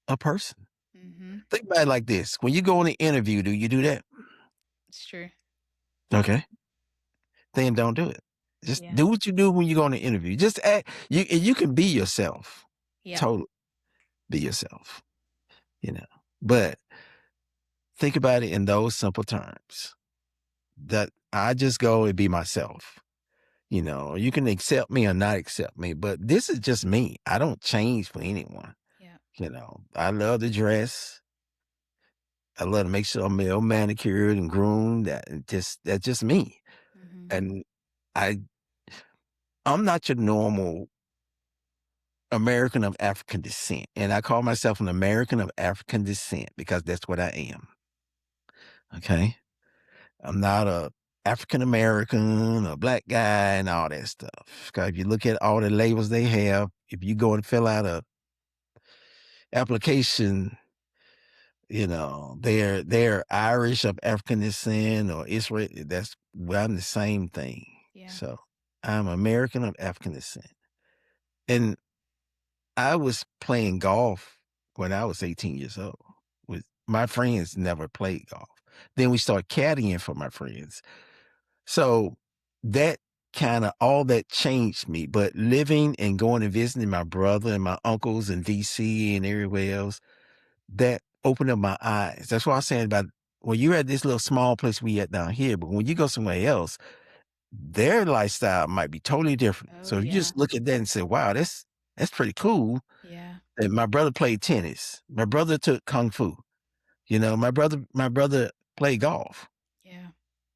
a person. Mhm. Think about it like this, when you go on an interview, do you do that? It's true. Okay, then don't do it. Just Yeah. do what you do when you go on an interview. Just act you can be yourself. Yep. Totally be yourself, you know? But think about it in those simple terms, that I just go and be myself. You can accept me or not accept me, but this is just me. I don't change for anyone. Yep. I love to dress. I love to make sure I'm well manicured and groomed. That's just me. Mhm. And I I'm not your normal American of African descent. And I call myself an American of African descent because that's what I am. Okay. I'm not a African American, a black guy, and all that stuff. 'Cause if you look at all the labels they have, if you go and fill out a application, they're Irish of African descent or Israel. I'm the same thing. Yeah. So I'm American of African descent. And I was playing golf when I was 18 years old. With my friends never played golf. Then we started caddying for my friends. So that all that changed me. But living and going and visiting my brother and my uncles in DC and everywhere else, that opened up my eyes. That's why I'm saying about, well, you're at this little small place we at down here, but when you go somewhere else, their lifestyle might be totally different. Oh, So you yeah. just look at that and say, wow, that's pretty cool. Yeah. And my brother played tennis. My brother took kung fu. My brother played golf. Yeah.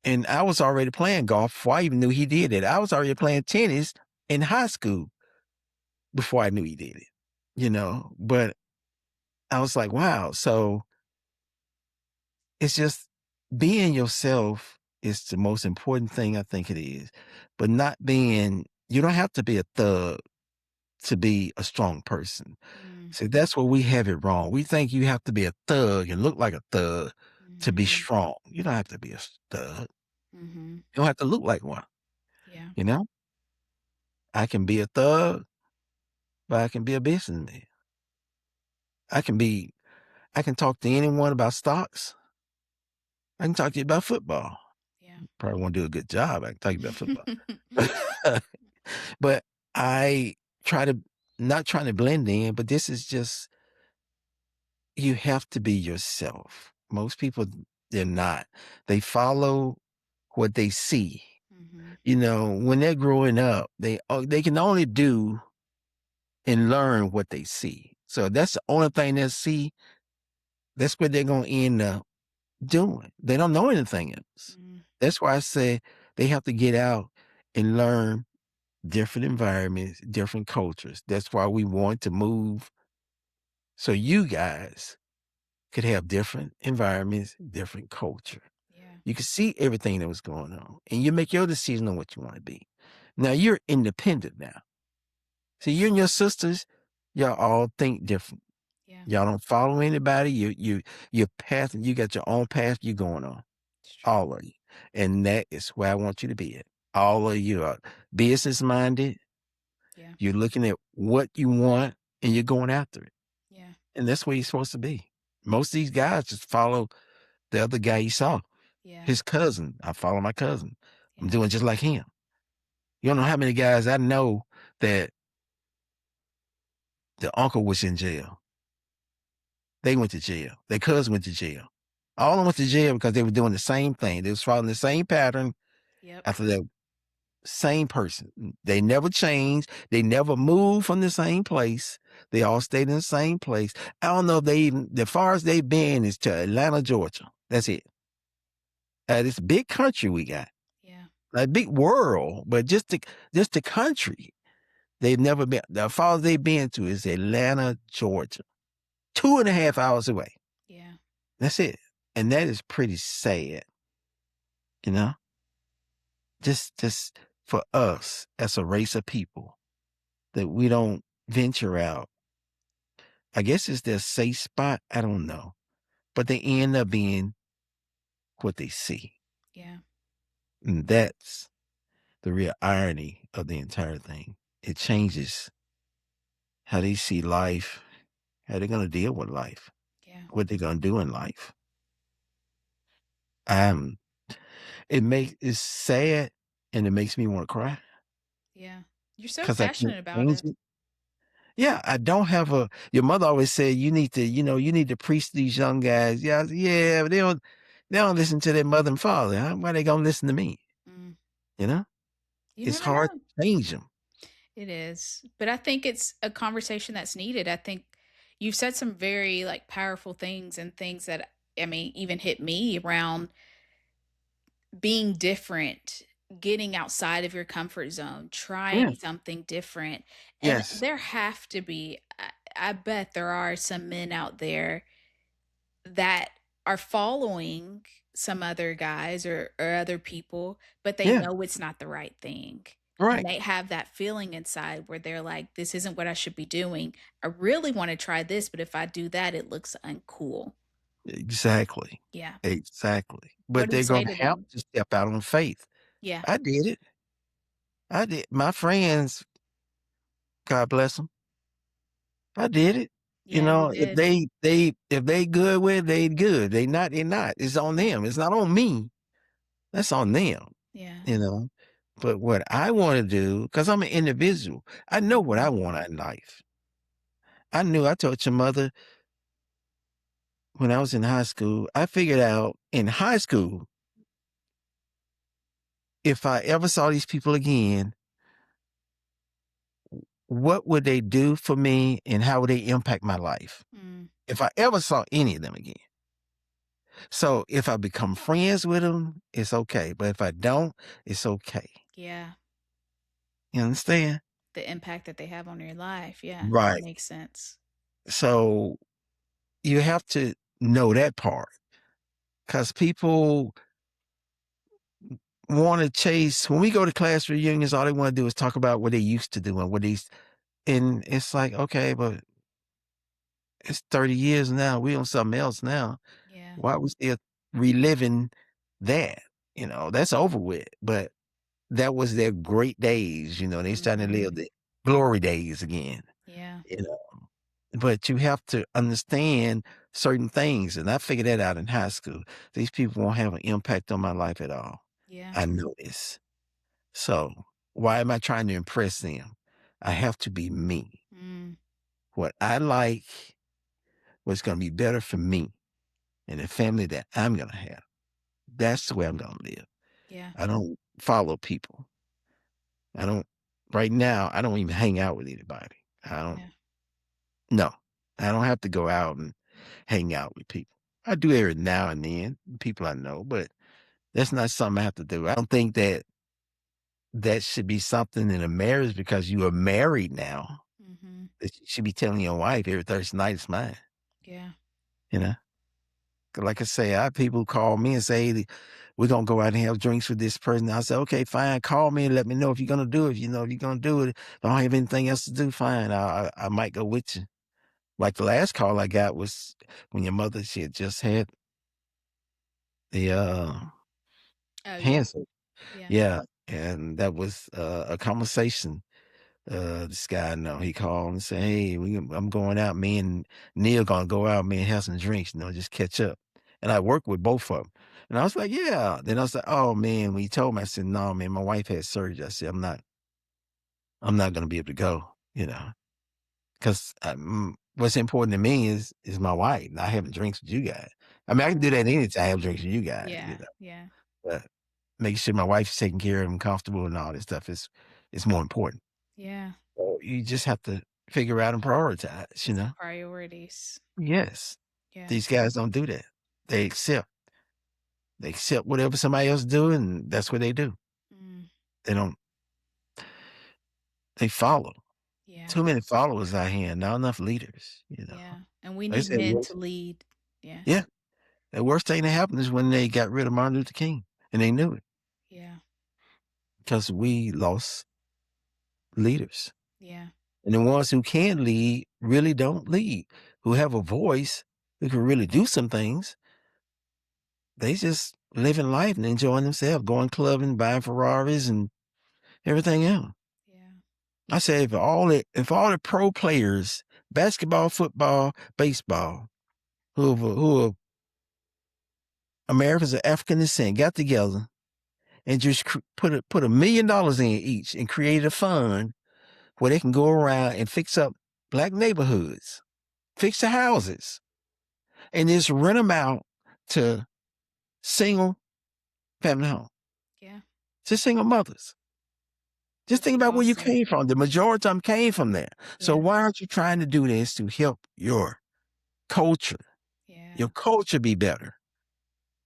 And I was already playing golf before I even knew he did it. I was already playing tennis in high school before I knew he did it. But I was like, wow. So it's just being yourself is the most important thing I think it is. But you don't have to be a thug to be a strong person. Mm. See, that's where we have it wrong. We think you have to be a thug and look like a thug to be Mhm. strong. You don't have to be a thug. Mhm. You don't have to look like one, Yeah. you know? I can be a thug, but I can be a businessman. I can be I can talk to anyone about stocks. I can talk to you about football. Yeah. Probably won't do a good job. I can talk to you about football. But I try to not trying to blend in, but this is just you have to be yourself. Most people, they're not. They follow what they see. Mhm. You know, when they're growing up, they can only do and learn what they see. So that's the only thing they see. That's what they're gonna end up doing. They don't know anything else. Mm. That's why I say they have to get out and learn different environments, different cultures. That's why we want to move so you guys could have different environments, different culture. Yeah. You can see everything that was going on and you make your decision on what you want to be. Now you're independent now. See, you and your sisters, y'all all think different. Yeah. Y'all don't follow anybody. Your path, and you got your own path you're going on. It's true. All of you. And that is where I want you to be at. All of you are business minded. Yeah. You're looking at what you want and you're going after it. Yeah. And that's where you're supposed to be. Most of these guys just follow the other guy you saw, Yeah. his cousin. I follow my cousin. I'm Yeah. doing just like him. You don't know how many guys I know that the uncle was in jail. They went to jail. Their cousin went to jail. All of them went to jail because they were doing the same thing. They was following the same pattern Yep. after the same person. They never changed. They never moved from the same place. They all stayed in the same place. I don't know if they even, the farthest they've been is to Atlanta, Georgia. That's it. This big country we got, Yeah. a big world, but just the country. They've never been. The farthest they've been to is Atlanta, Georgia, 2.5 hours away. Yeah. That's it. And that is pretty sad, you know? Just for us as a race of people that we don't venture out. I guess it's their safe spot. I don't know. But they end up being what they see. Yeah. And that's the real irony of the entire thing. It changes how they see life, how they're going to deal with life, Yeah. what they're going to do in life. Um, it's sad and it makes me want to cry Yeah. You're so because I can't passionate about change it. it. Yeah, I don't have your mother always said you need to, you need to preach to these young guys. Yeah, yeah, but they don't listen to their mother and father. Why they gonna listen to me? Mm. You know, You it's never hard know. to change them. It is. But I think it's a conversation that's needed. I think you've said some very like powerful things and things that I mean even hit me around being different, getting outside of your comfort zone, Yeah. trying something different. And Yes. there have to be I bet there are some men out there that are following some other guys or other people, but they Yeah. know it's not the right thing. And Right. they have that feeling inside where they're like, this isn't what I should be doing. I really want to try this, but if I do that, it looks uncool. Exactly. Yeah. Exactly. What But do you they're say gonna to have them? to step out on faith. Yeah. I did it. I did. My friends, God bless them. I did it. You Yeah, you know, if did. they good with it, they good. They not, they not. It's on them. It's not on me. That's on them. Yeah. You know? But what I wanna do, because 'cause I'm an individual, I know what I Mhm. want in life. I told your mother when I was in high school, I figured out in high school, if I ever saw these people again, what would they do for me and how would they impact my life? Mm. If I ever saw any of them again. So if I become friends with them, it's okay. But if I don't, it's okay. Yeah. You understand? The impact that they have on your life. Yeah, that Right. makes sense. So you have to know that part because people want to chase. When we go to class reunions, all they want to do is talk about what they used to do and and it's like, okay, but it's 30 years now. We on something else now. Yeah. Why are we still reliving that? That's over with. But that was their great days. They starting to live Mhm. the glory days again. Yeah. You know, but you have to understand certain things, and I figured that out in high school. These people won't have an impact on my life at all. Yeah. I know this. So why am I trying to impress them? I have to be me. what I like, what's gonna be better for me and the family that I'm gonna have. That's the way I'm gonna live. Yeah. I don't follow people. I don't right now, I don't even hang out with anybody. I don't Yeah. no. I don't have to go out and hang out with people. I do every now and then, people I know, but that's not something I have to do. I don't think that that should be something in a marriage because you are married now Mhm. that you should be telling your wife every Thursday night is mine, Yeah. you know? 'Cause like I say, I have people call me and say, "Hey, we're gonna go out and have drinks with this person." I say, "Okay, fine. Call me and let me know if you're gonna do it. If you're gonna do it. If I don't have anything else to do, fine. I might go with you." Like the last call I got was when your mother, she had just had the Oh, yeah. cancer. Yeah. Yeah. And that was a conversation. This guy I know, he called and said, "Hey, I'm going out. Me and Neil gonna go out, me and have some drinks, just catch up." And I worked with both of them. And I was like, "Yeah." Then I was like, "Oh man," when he told me, I said, "No, man, my wife had surgery." I said, I'm not gonna be able to go, because what's important to me is my wife, not having drinks with you guys. I mean, I can do that anytime I have drinks with you guys, Yeah. Yeah. but making sure my wife is taken care of and comfortable and all this stuff is more important. Yeah. So you just have to figure out and prioritize, It's priorities. Yes. Yeah. These guys don't do that. They accept. They accept whatever somebody else do, and that's what they do. Mm. They don't they follow. Yeah. Too many followers out here, not enough leaders. Yeah. And we They need said men to worst lead. Yeah. yeah. The worst thing that happened is when they got rid of Martin Luther King, and they knew it Yeah. because we lost leaders. Yeah. And the ones who can lead really don't lead, who have a voice, who can really do some things. They just living life and enjoying themselves, going clubbing, buying Ferraris and everything else. Yeah. I say if all the pro players, basketball, football, baseball, who are Americans of African descent, got together and just put $1 million in each and created a fund where they can go around and fix up black neighborhoods, fix the houses, and just rent them out to single family home, Yeah. to single mothers. Just That'd think be about where you awesome. came from. The majority of them came from there. So Yeah. why aren't you trying to do this to help culture, your Yeah. culture be better,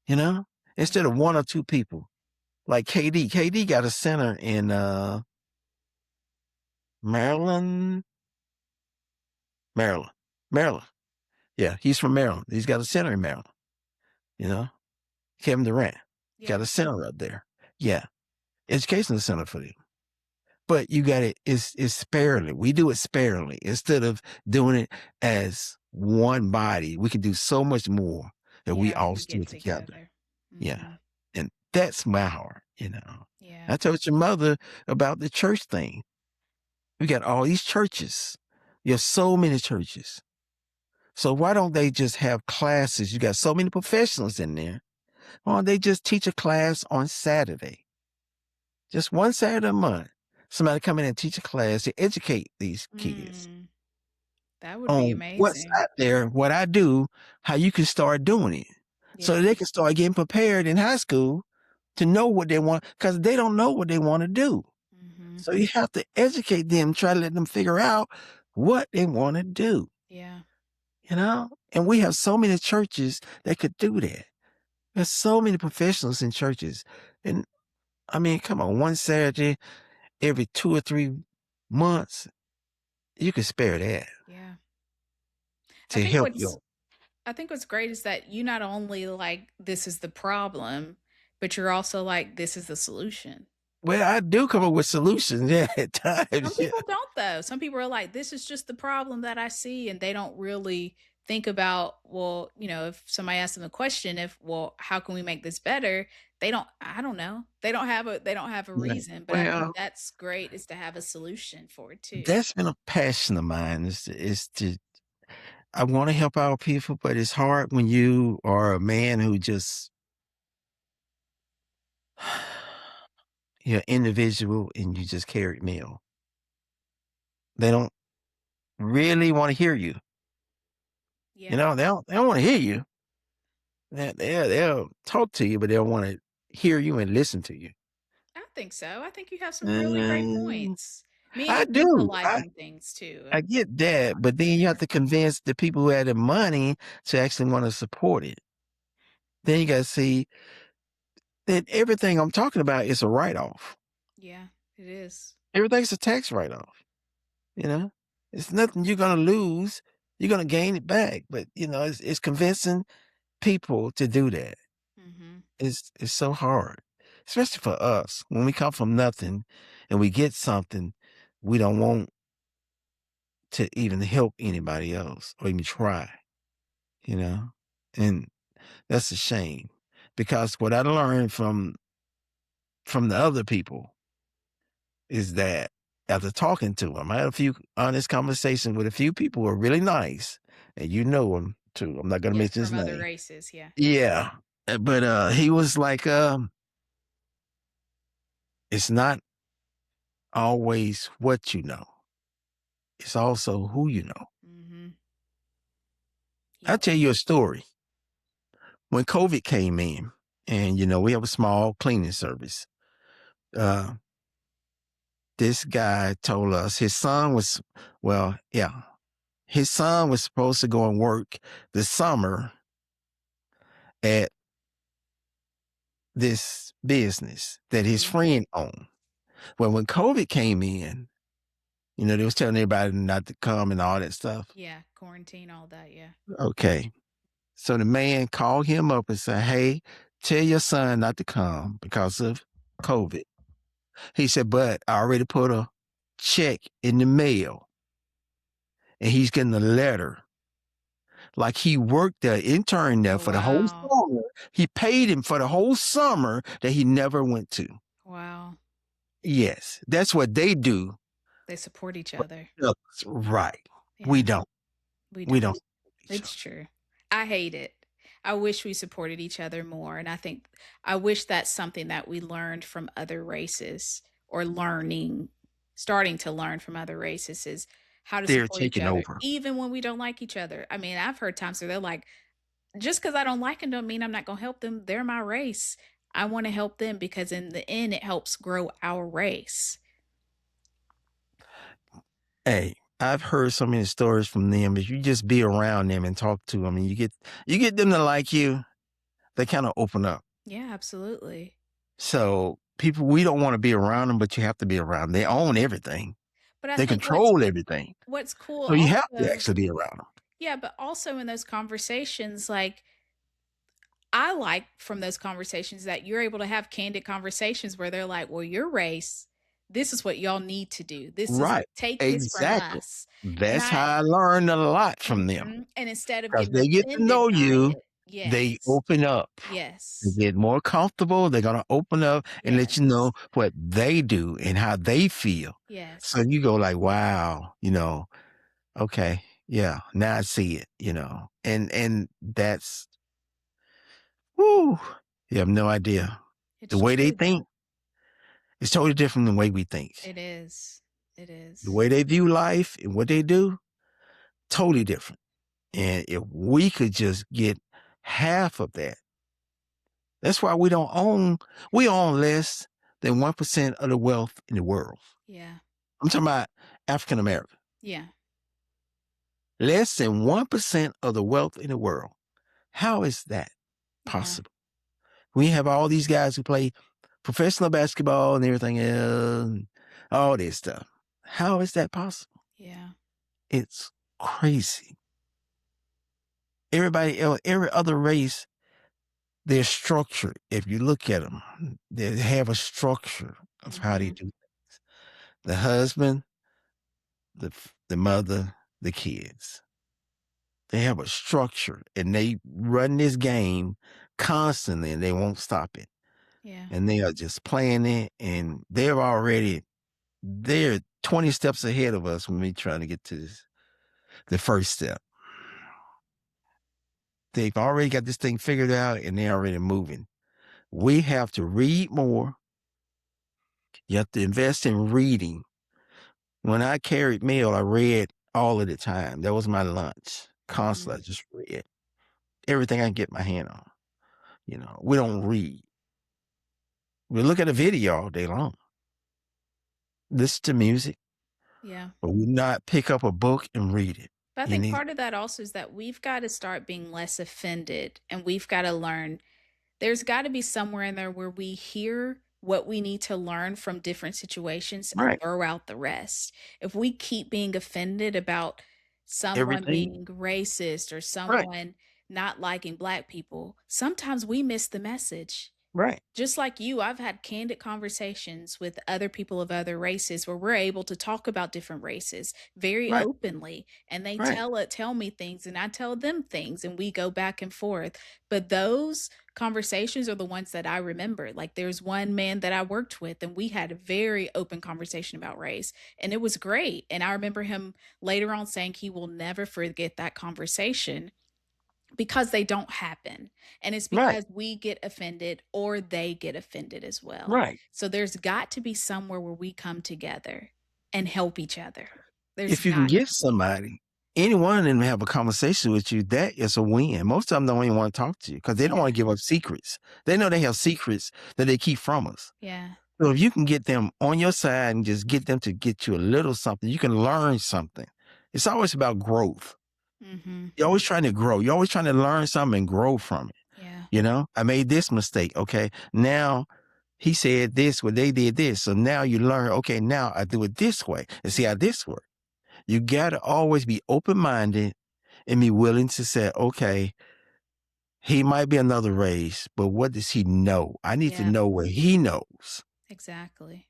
you know? Yeah. Instead of one or two people. Like KD. KD got a center in Maryland. Maryland. Maryland. Yeah, he's from Maryland. He's got a center in Maryland, you know? Kevin Durant Yeah. got a center up there. Yeah. Educational center for them. But you got it's sparingly. We do it sparingly instead of doing it as one body. We can do so much more if we Yeah. If all we get stood together. together. Yeah. Mhm. And that's my heart. Yeah. I told your mother about the church thing. We got all these churches. You have so many churches. So why don't they just have classes? You got so many professionals in there. Why don't they just teach a class on Saturday? Just one Saturday a month. Somebody come in and teach a class to educate these kids Mm. That would be on what's amazing. out there, what I do, how you can start doing it. So Yeah. they can start getting prepared in high school to know what they want because they don't know what they want to do. Mhm. So you have to educate them, try to let them figure out what they want to Yeah. do. And we have so many churches that could do that. There's so many professionals in churches. And I mean, come on, one Saturday every 2 or 3 months, you can spare that Yeah. I to think help what's you. I think what's great is that you not only like this is the problem, but you're also like this is the solution. Well, I do come up with solutions, yeah, at Some times, yeah. people don't though. Some people are like, this is just the problem that I see. And they don't really think about, well, if somebody asks them a question, well, how can we make this better? I don't know. They don't have a Yeah. reason. But I think Well, that's great is to have a solution for it too. that's been a passion of mine is to I want to help out people, but it's hard when you are a man who just you're an individual and you just carry mail. They don't really want to hear you. Yeah, They don't want to hear you. They'll talk to you, but they'll want to hear you and listen to you. I think so. I think you have some really great Mm, points. Me and I you think do. alike on things too. I get that, Not but then you have sure. to convince the people who have the money to actually want to support it. Then you got to see that everything I'm talking about is a write off. Yeah, it is. Everything's a tax write off. You know, it's nothing you're gonna lose. You're gonna gain it back, but it's convincing people to do that. Mhm. It's so hard, especially for us when we come from nothing and we get something. We don't want to even help anybody else or even try. You know, and that's a shame because what I learned from the other people is that after talking to them, I had a few honest conversations with a few people who are really nice, and you know him too. I'm not gonna Yeah, mention his from other name. races, yeah. Yeah, but he was like, "It's not always what you know; it's also who you know." Mhm. I'll Yep. tell you a story. When COVID came in, and we have a small cleaning service. Uh, this guy told us his son was, well, yeah, his son was supposed to go and work this summer at this business that his Mhm. friend owned. Well, when COVID came in, they was telling everybody not to come and all that stuff. Yeah, quarantine, all that, yeah. Okay. So the man called him up and said, "Hey, tell your son not to come because of COVID." He said, "But I already put a check in the mail and he's getting a letter." Like he worked there, interned there Oh, for the whole wow. summer. He paid him for the whole summer that he never went to. Wow. Yes, that's what they do. They support each other. Others, right. We Yeah, don't. we We don't. don't support each It's other. true. I hate it. I wish we supported each other more, and I wish that's something that we learned from other races or starting to learn from other races is how to They're support each taking other, over. even when we don't like each other. I mean, I've heard times where they're like, "Just because I don't like them don't mean I'm not gonna help them. They're my race. I wanna help them because in the end, it helps grow our race." Hey, I've heard so many stories from them. If you just be around them and talk to them, and you get them to like you, they kind of open up. Yeah, absolutely. So people, we don't want to be around them, but you have to be around 'em. They own everything. But I They think what's control everything. what's cool So you have to also actually be around them. yeah, but also in those conversations, like I like from those conversations that you're able to have candid conversations where they're like, "Well, your race, this is what y'all need to do. This is Right. take this from Exactly. us." And That's I how I learned a lot from them. and instead of Because getting they get to offended know by you, it they yes. open up. They Yes. get more comfortable. They're gonna open up and let you know Yes. what they do and how they feel. So Yes. you go like, wow, okay, yeah, now I see it, and that's whoo, you have no idea. The It's way they true think though. is totally different than the way we think. It is. It The is. way they view life and what they do, totally different. And if we could just get half of that, that's why we own less than 1% of the wealth in the world. Yeah. I'm talking about African American. Yeah. Less than 1% of the wealth in the world. How is that Yeah. possible? We have all these guys who play professional basketball and everything else, and all this stuff. How is that possible? Yeah. It's crazy. Everybody else, every other race, they're structured. If you look at them, they have a structure of how they Mhm. do things. The husband, the mother, the kids. They have a structure and they run this game constantly and they won't stop it. Yeah. And they are just playing it and they're 20 steps ahead of us when we trying to get to the first step. They've already got this thing figured out and they're already moving. We have to read more. You have to invest in reading. When I carried mail, I read all of the time. That was my lunch. Mhm. Constantly, I just read everything I can get my hand on. We don't read. We look at a video all day long, listen to music, Yeah. but we not pick up a book and read it. But I You think need part of that also is that we've gotta start being less offended, and we've gotta learn there's gotta be somewhere in there where we hear what we need to learn from different situations and right, throw out the rest. If we keep being offended about someone everything. being racist or Right, someone not liking Black people, sometimes we miss the message. right, Just like you, I've had candid conversations with other people of other races where we're able to talk about different races very right, openly, and they right, tell me things and I tell them things and we go back and forth. But those conversations are the ones that I remember. Like there's one man that I worked with and we had a very open conversation about race and it was great. And I remember him later on saying he will never forget that conversation because they don't happen, and it's right, because we get offended or they get offended as well. right. So there's got to be somewhere where we come together and help each other. There's If you can got get to. somebody, any one of them to have a conversation with you, that is a win. Most of them don't even want to talk to you because they don't Yeah, want to give up secrets. They know they have secrets that they keep from us. yeah, So if you can get them on your side and just get them to get you a little something, you can learn something. It's always about growth. mhm, You're always trying to grow. You're always trying to learn something and grow from it. yeah, I made this mistake. Okay. Now he said this, well, they did this. So now you learn, okay, now I do it this way and see yeah, how this works. You got to always be open-minded and be willing to say, okay, he might be another race, but what does he know? I need to yeah, know what he knows exactly.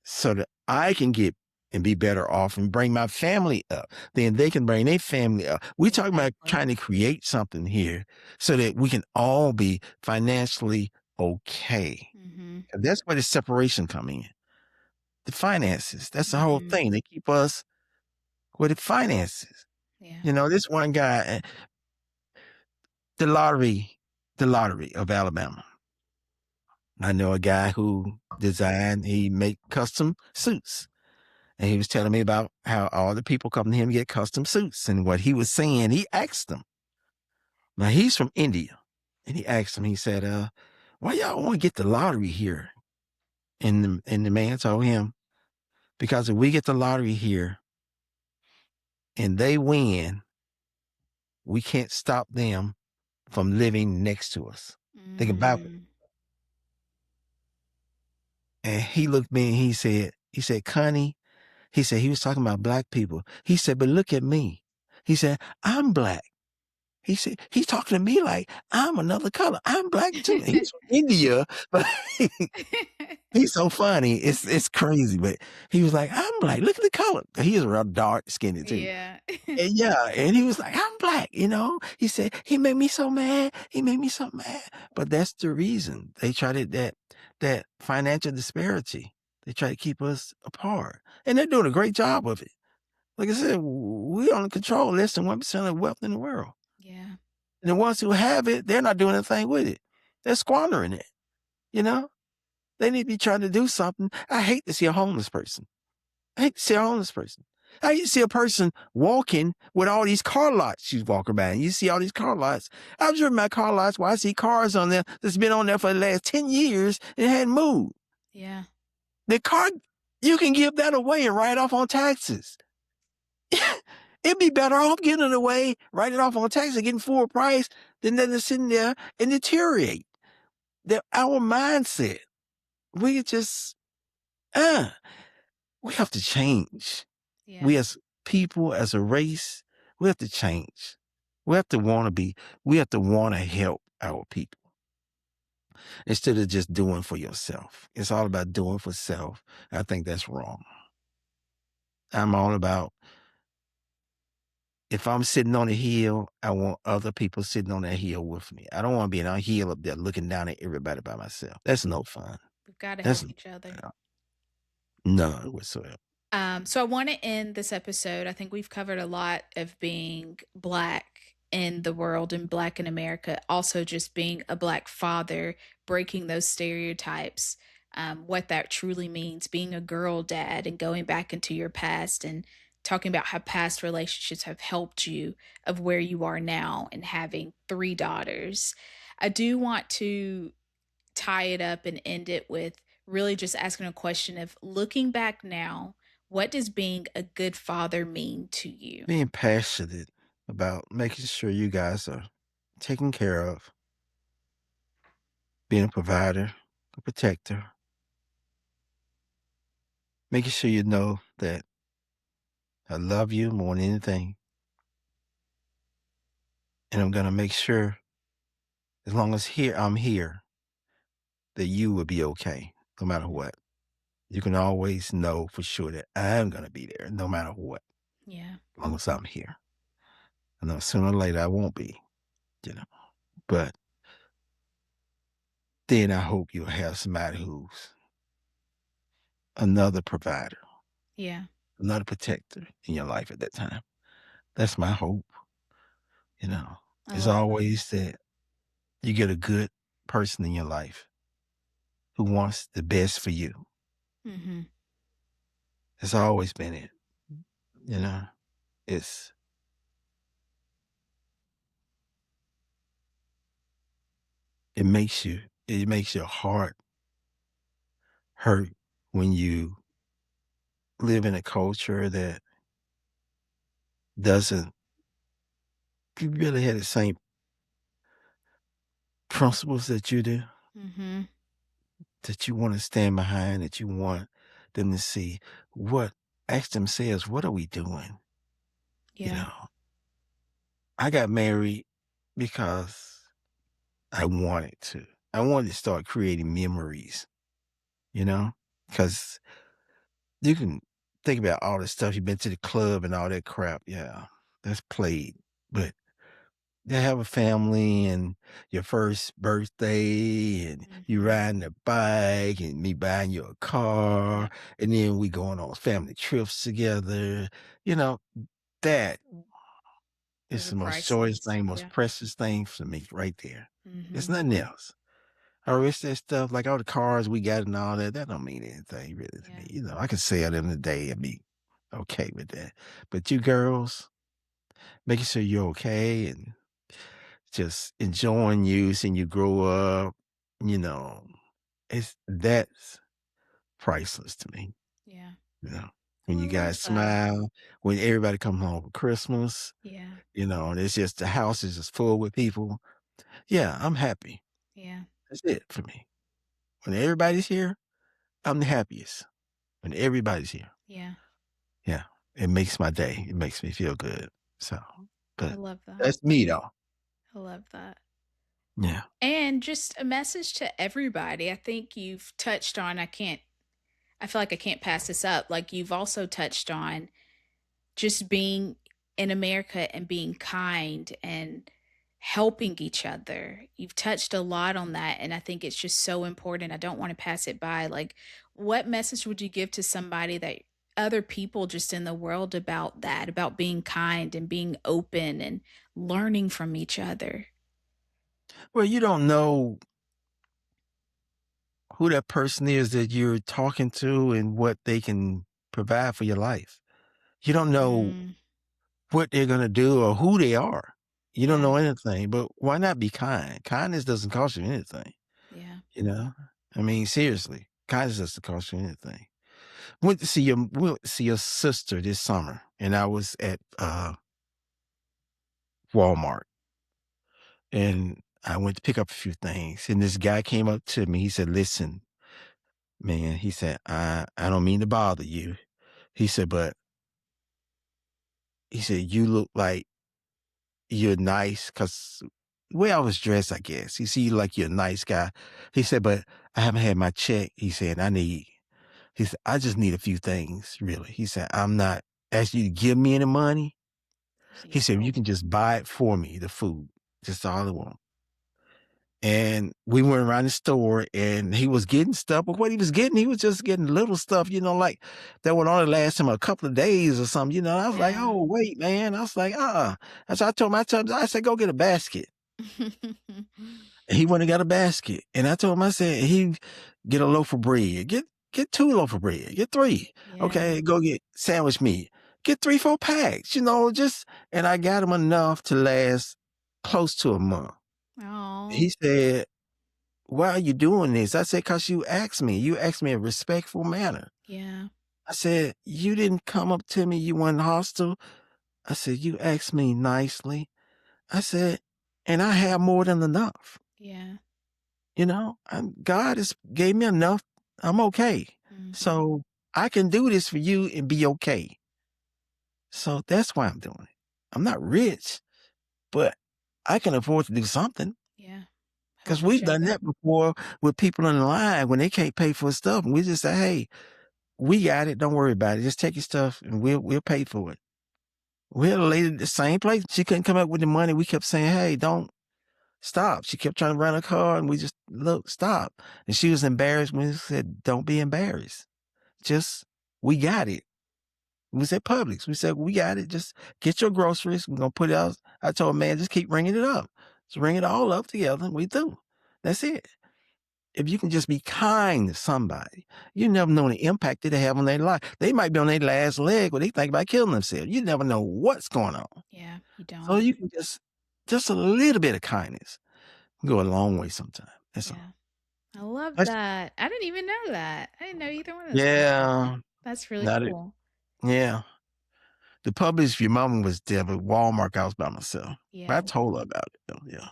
so that I can get and be better off and bring my family up. Then they can bring their family up. We're talking about Exactly. trying to create something here so that we can all be financially okay. Mhm, And that's where the separation come in. The finances. That's the whole mhm, thing. They keep us with the finances. yeah, This one guy, the lottery, the lottery of Alabama. I know a guy who he make custom suits. And he was telling me about how all the people come to him to get custom suits. And what he was saying, he asked them. Now he's from India. And he asked them, he said, why y'all want to get the lottery here? And the man told him, because if we get the lottery here and they win, we can't stop them from living next to us. Think about it. mm, And he looked at me and he said, Connie, he said, he was talking about black people. He said, but look at me. He said, I'm black. He said, he's talking to me like I'm another color. I'm black too. He's from India, but he's so funny. It's crazy. But he was like, I'm black. Look at the color. He was real dark skinned too. yeah, And yeah, and he was like, I'm black. He said, he made me so mad. He made me so mad. But that's the reason. They try to that financial disparity. They try to keep us apart. And they're doing a great job of it. Like I said, we only control less than 1% of wealth in the world. yeah, And the ones who have it, they're not doing anything with it. They're squandering it. You know, they need to be trying to do something. I hate to see a homeless person. I hate to see a homeless person. I hate to see a person walking with all these car lots you walk by. And you see all these car lots. I've driven my car lots where I see cars on there that's been on there for the last 10 years and hadn't moved. yeah, The car, you can give that away and write off on taxes. It'd be better off giving it away, write it off on taxes, and getting full price than letting it sitting there and deteriorate. Our mindset, we just, uh, we have to change. yeah, We as people, as a race, we have to change. We have to want to be, we have to want to help our people instead of just doing for yourself. It's all about doing for self. I think that's wrong. I'm all about, if I'm sitting on a hill, I want other people sitting on that hill with me. I don't want to be on a hill up there looking down at everybody by myself. That's no fun. we've gotta That's help each other. none whatsoever. So I want to end this episode. I think we've covered a lot of being Black in the world and Black in America, also just being a Black father, breaking those stereotypes, what that truly means, being a girl dad and going back into your past and talking about how past relationships have helped you of where you are now and having 3 daughters. I do want to tie it up and end it with really just asking a question of looking back now, what does being a good father mean to you? Being passionate about making sure you guys are taken care of, being a provider, a protector, making sure you know that I love you more than anything. And I'm gonna make sure, as long as I'm here, that you will be okay, no matter Mhm. what. You can always know for sure that I'm gonna be there, no matter what, Yeah. as long as I'm here. I know sooner or later I won't be, you know. But then I hope you'll have somebody who's another provider, Yeah. another protector in your life at that time. That's my hope, you know. I It's love always that you get a good person in your life who wants the best for you. that. Mhm. It's always been it, you know. It's it makes your heart hurt when you live in a culture that doesn't really have the same principles that you do, Mhm. that you want to stand behind, that you want them to see what ask themselves, what are we doing? You Yeah. know, I got married because I wanted to. I wanted to start creating memories, you know, because you can think about all the stuff you've been to the club and all that crap. Yeah, that's played. But to have a family and your first birthday and you Mhm. riding a bike and me buying you a car Yep. and then we going on family trips together, you know, that is Those are the most joyous priceless. thing, most Yeah. precious thing for me right there. It's Mhm. nothing else. I wish that stuff, like all the cars we got and all that, that don't mean anything really to Yeah. me. You know, I could sell them today and be okay with that. But you girls, making sure you're okay and just enjoying you, seeing you grow up, you know, that's priceless to me, Yeah. you know. When Well, I you love guys that. smile, when everybody come home for Christmas, Yeah. you know, and it's just the house is just full with people. Yeah, I'm happy. Yeah. That's it for me. When everybody's here, I'm the happiest. When everybody's here. Yeah. Yeah. It makes my day. It makes me feel good. So, I but love that. that's me though. I love that. Yeah. And just a message to everybody. I think you've touched on I feel like I can't pass this up. Like you've also touched on just being in America and being kind and helping each other. You've touched a lot on that, and I think it's just so important. I don't want to pass it by. Like, what message would you give to somebody that other people just in the world about that, about being kind and being open and learning from each other? Well, you don't know who that person is that you're talking to and what they can provide for your life. You don't know Mm, what they're gonna do or who they are. You don't yeah, know anything, but why not be kind? Kindness doesn't cost you anything, yeah. you know? I mean, seriously, kindness doesn't cost you anything. Went to see your sister this summer, and I was at, Walmart, and I went to pick up a few things, and this guy came up to me, he said, "Listen, man," he said, I don't mean to bother you." He said, "But," he said, "you look like you're nice, cause the way I was dressed, I guess. He see like you're a nice guy." He said, "But I haven't had my check." He said, he said, "I just need a few things, really." He said, "I'm not asking you to give me any money." Just need He said, "You help. can just buy it for me, the food. Just all I want." And we went around the store and he was getting stuff, but what he was getting, he was just getting little stuff, like that would only last him a couple of days or something. I was like, Yeah. "Oh, wait, man." I was like, "Uh-uh." And so I said, "Go get a basket." And he went and got a basket. And I told him, I said, he get a loaf of bread. Get two loaf of bread. Get three. Yeah. Okay, go get sandwich meat. Get 3, 4 packs, just and I got him enough to last close to a month. Oh, He said, "Why are you doing this?" I said, "'Cause you asked me. You asked me in a respectful manner." yeah, I said, "You didn't come up to me, you weren't hostile." I said, "You asked me nicely." I said, "And I have more than enough." yeah. God has gave me enough. I'm okay. Mhm. So I can do this for you and be okay. So that's why I'm doing it. I'm not rich, but I can afford to do something Yeah. because Help we've each done other. that before with people in line when they can't pay for stuff. And we just say, hey, we got it. Don't worry about it. Just take your stuff and we'll pay for it. We had a lady at the same place. She couldn't come up with the money. We kept saying, hey, don't stop. She kept trying to run her car and we just look, stop. And she was embarrassed when we said, don't be embarrassed. Just we got it. We was at Publix. We said, we got it. Just get your groceries. We're gonna put it out. I told man, just keep ringing it up. Just ring it all up together and we do. That's it. If you can just be kind to somebody, you never know the impact that they have on their life. They might be on their last leg or they think about killing themselves. You never know what's going on. Yeah, you So don't. you can just a little bit of kindness can go a long way sometimes. That's all. Yeah. I love That's, that. I didn't even know that. I didn't know either one of those people. yeah. That's really Not it. cool. Yeah. The Publix, if your mama was there, but Walmart, I was by myself. But I Yeah. told her about it though. Yeah.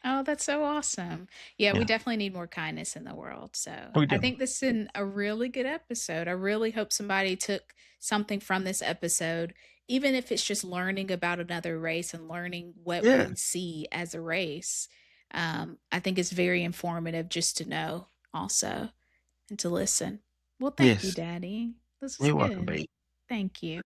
Oh, that's so awesome. Yeah, we Yeah. definitely need more kindness in the world. So We I do. think this is a really good episode. I really hope somebody took something from this episode, even if it's just learning about another race and learning what Yeah. we see as a race. I think it's very informative just to know also and to listen. Well, thank you, Yes. Daddy. This was You're welcome, good. babe. Thank you.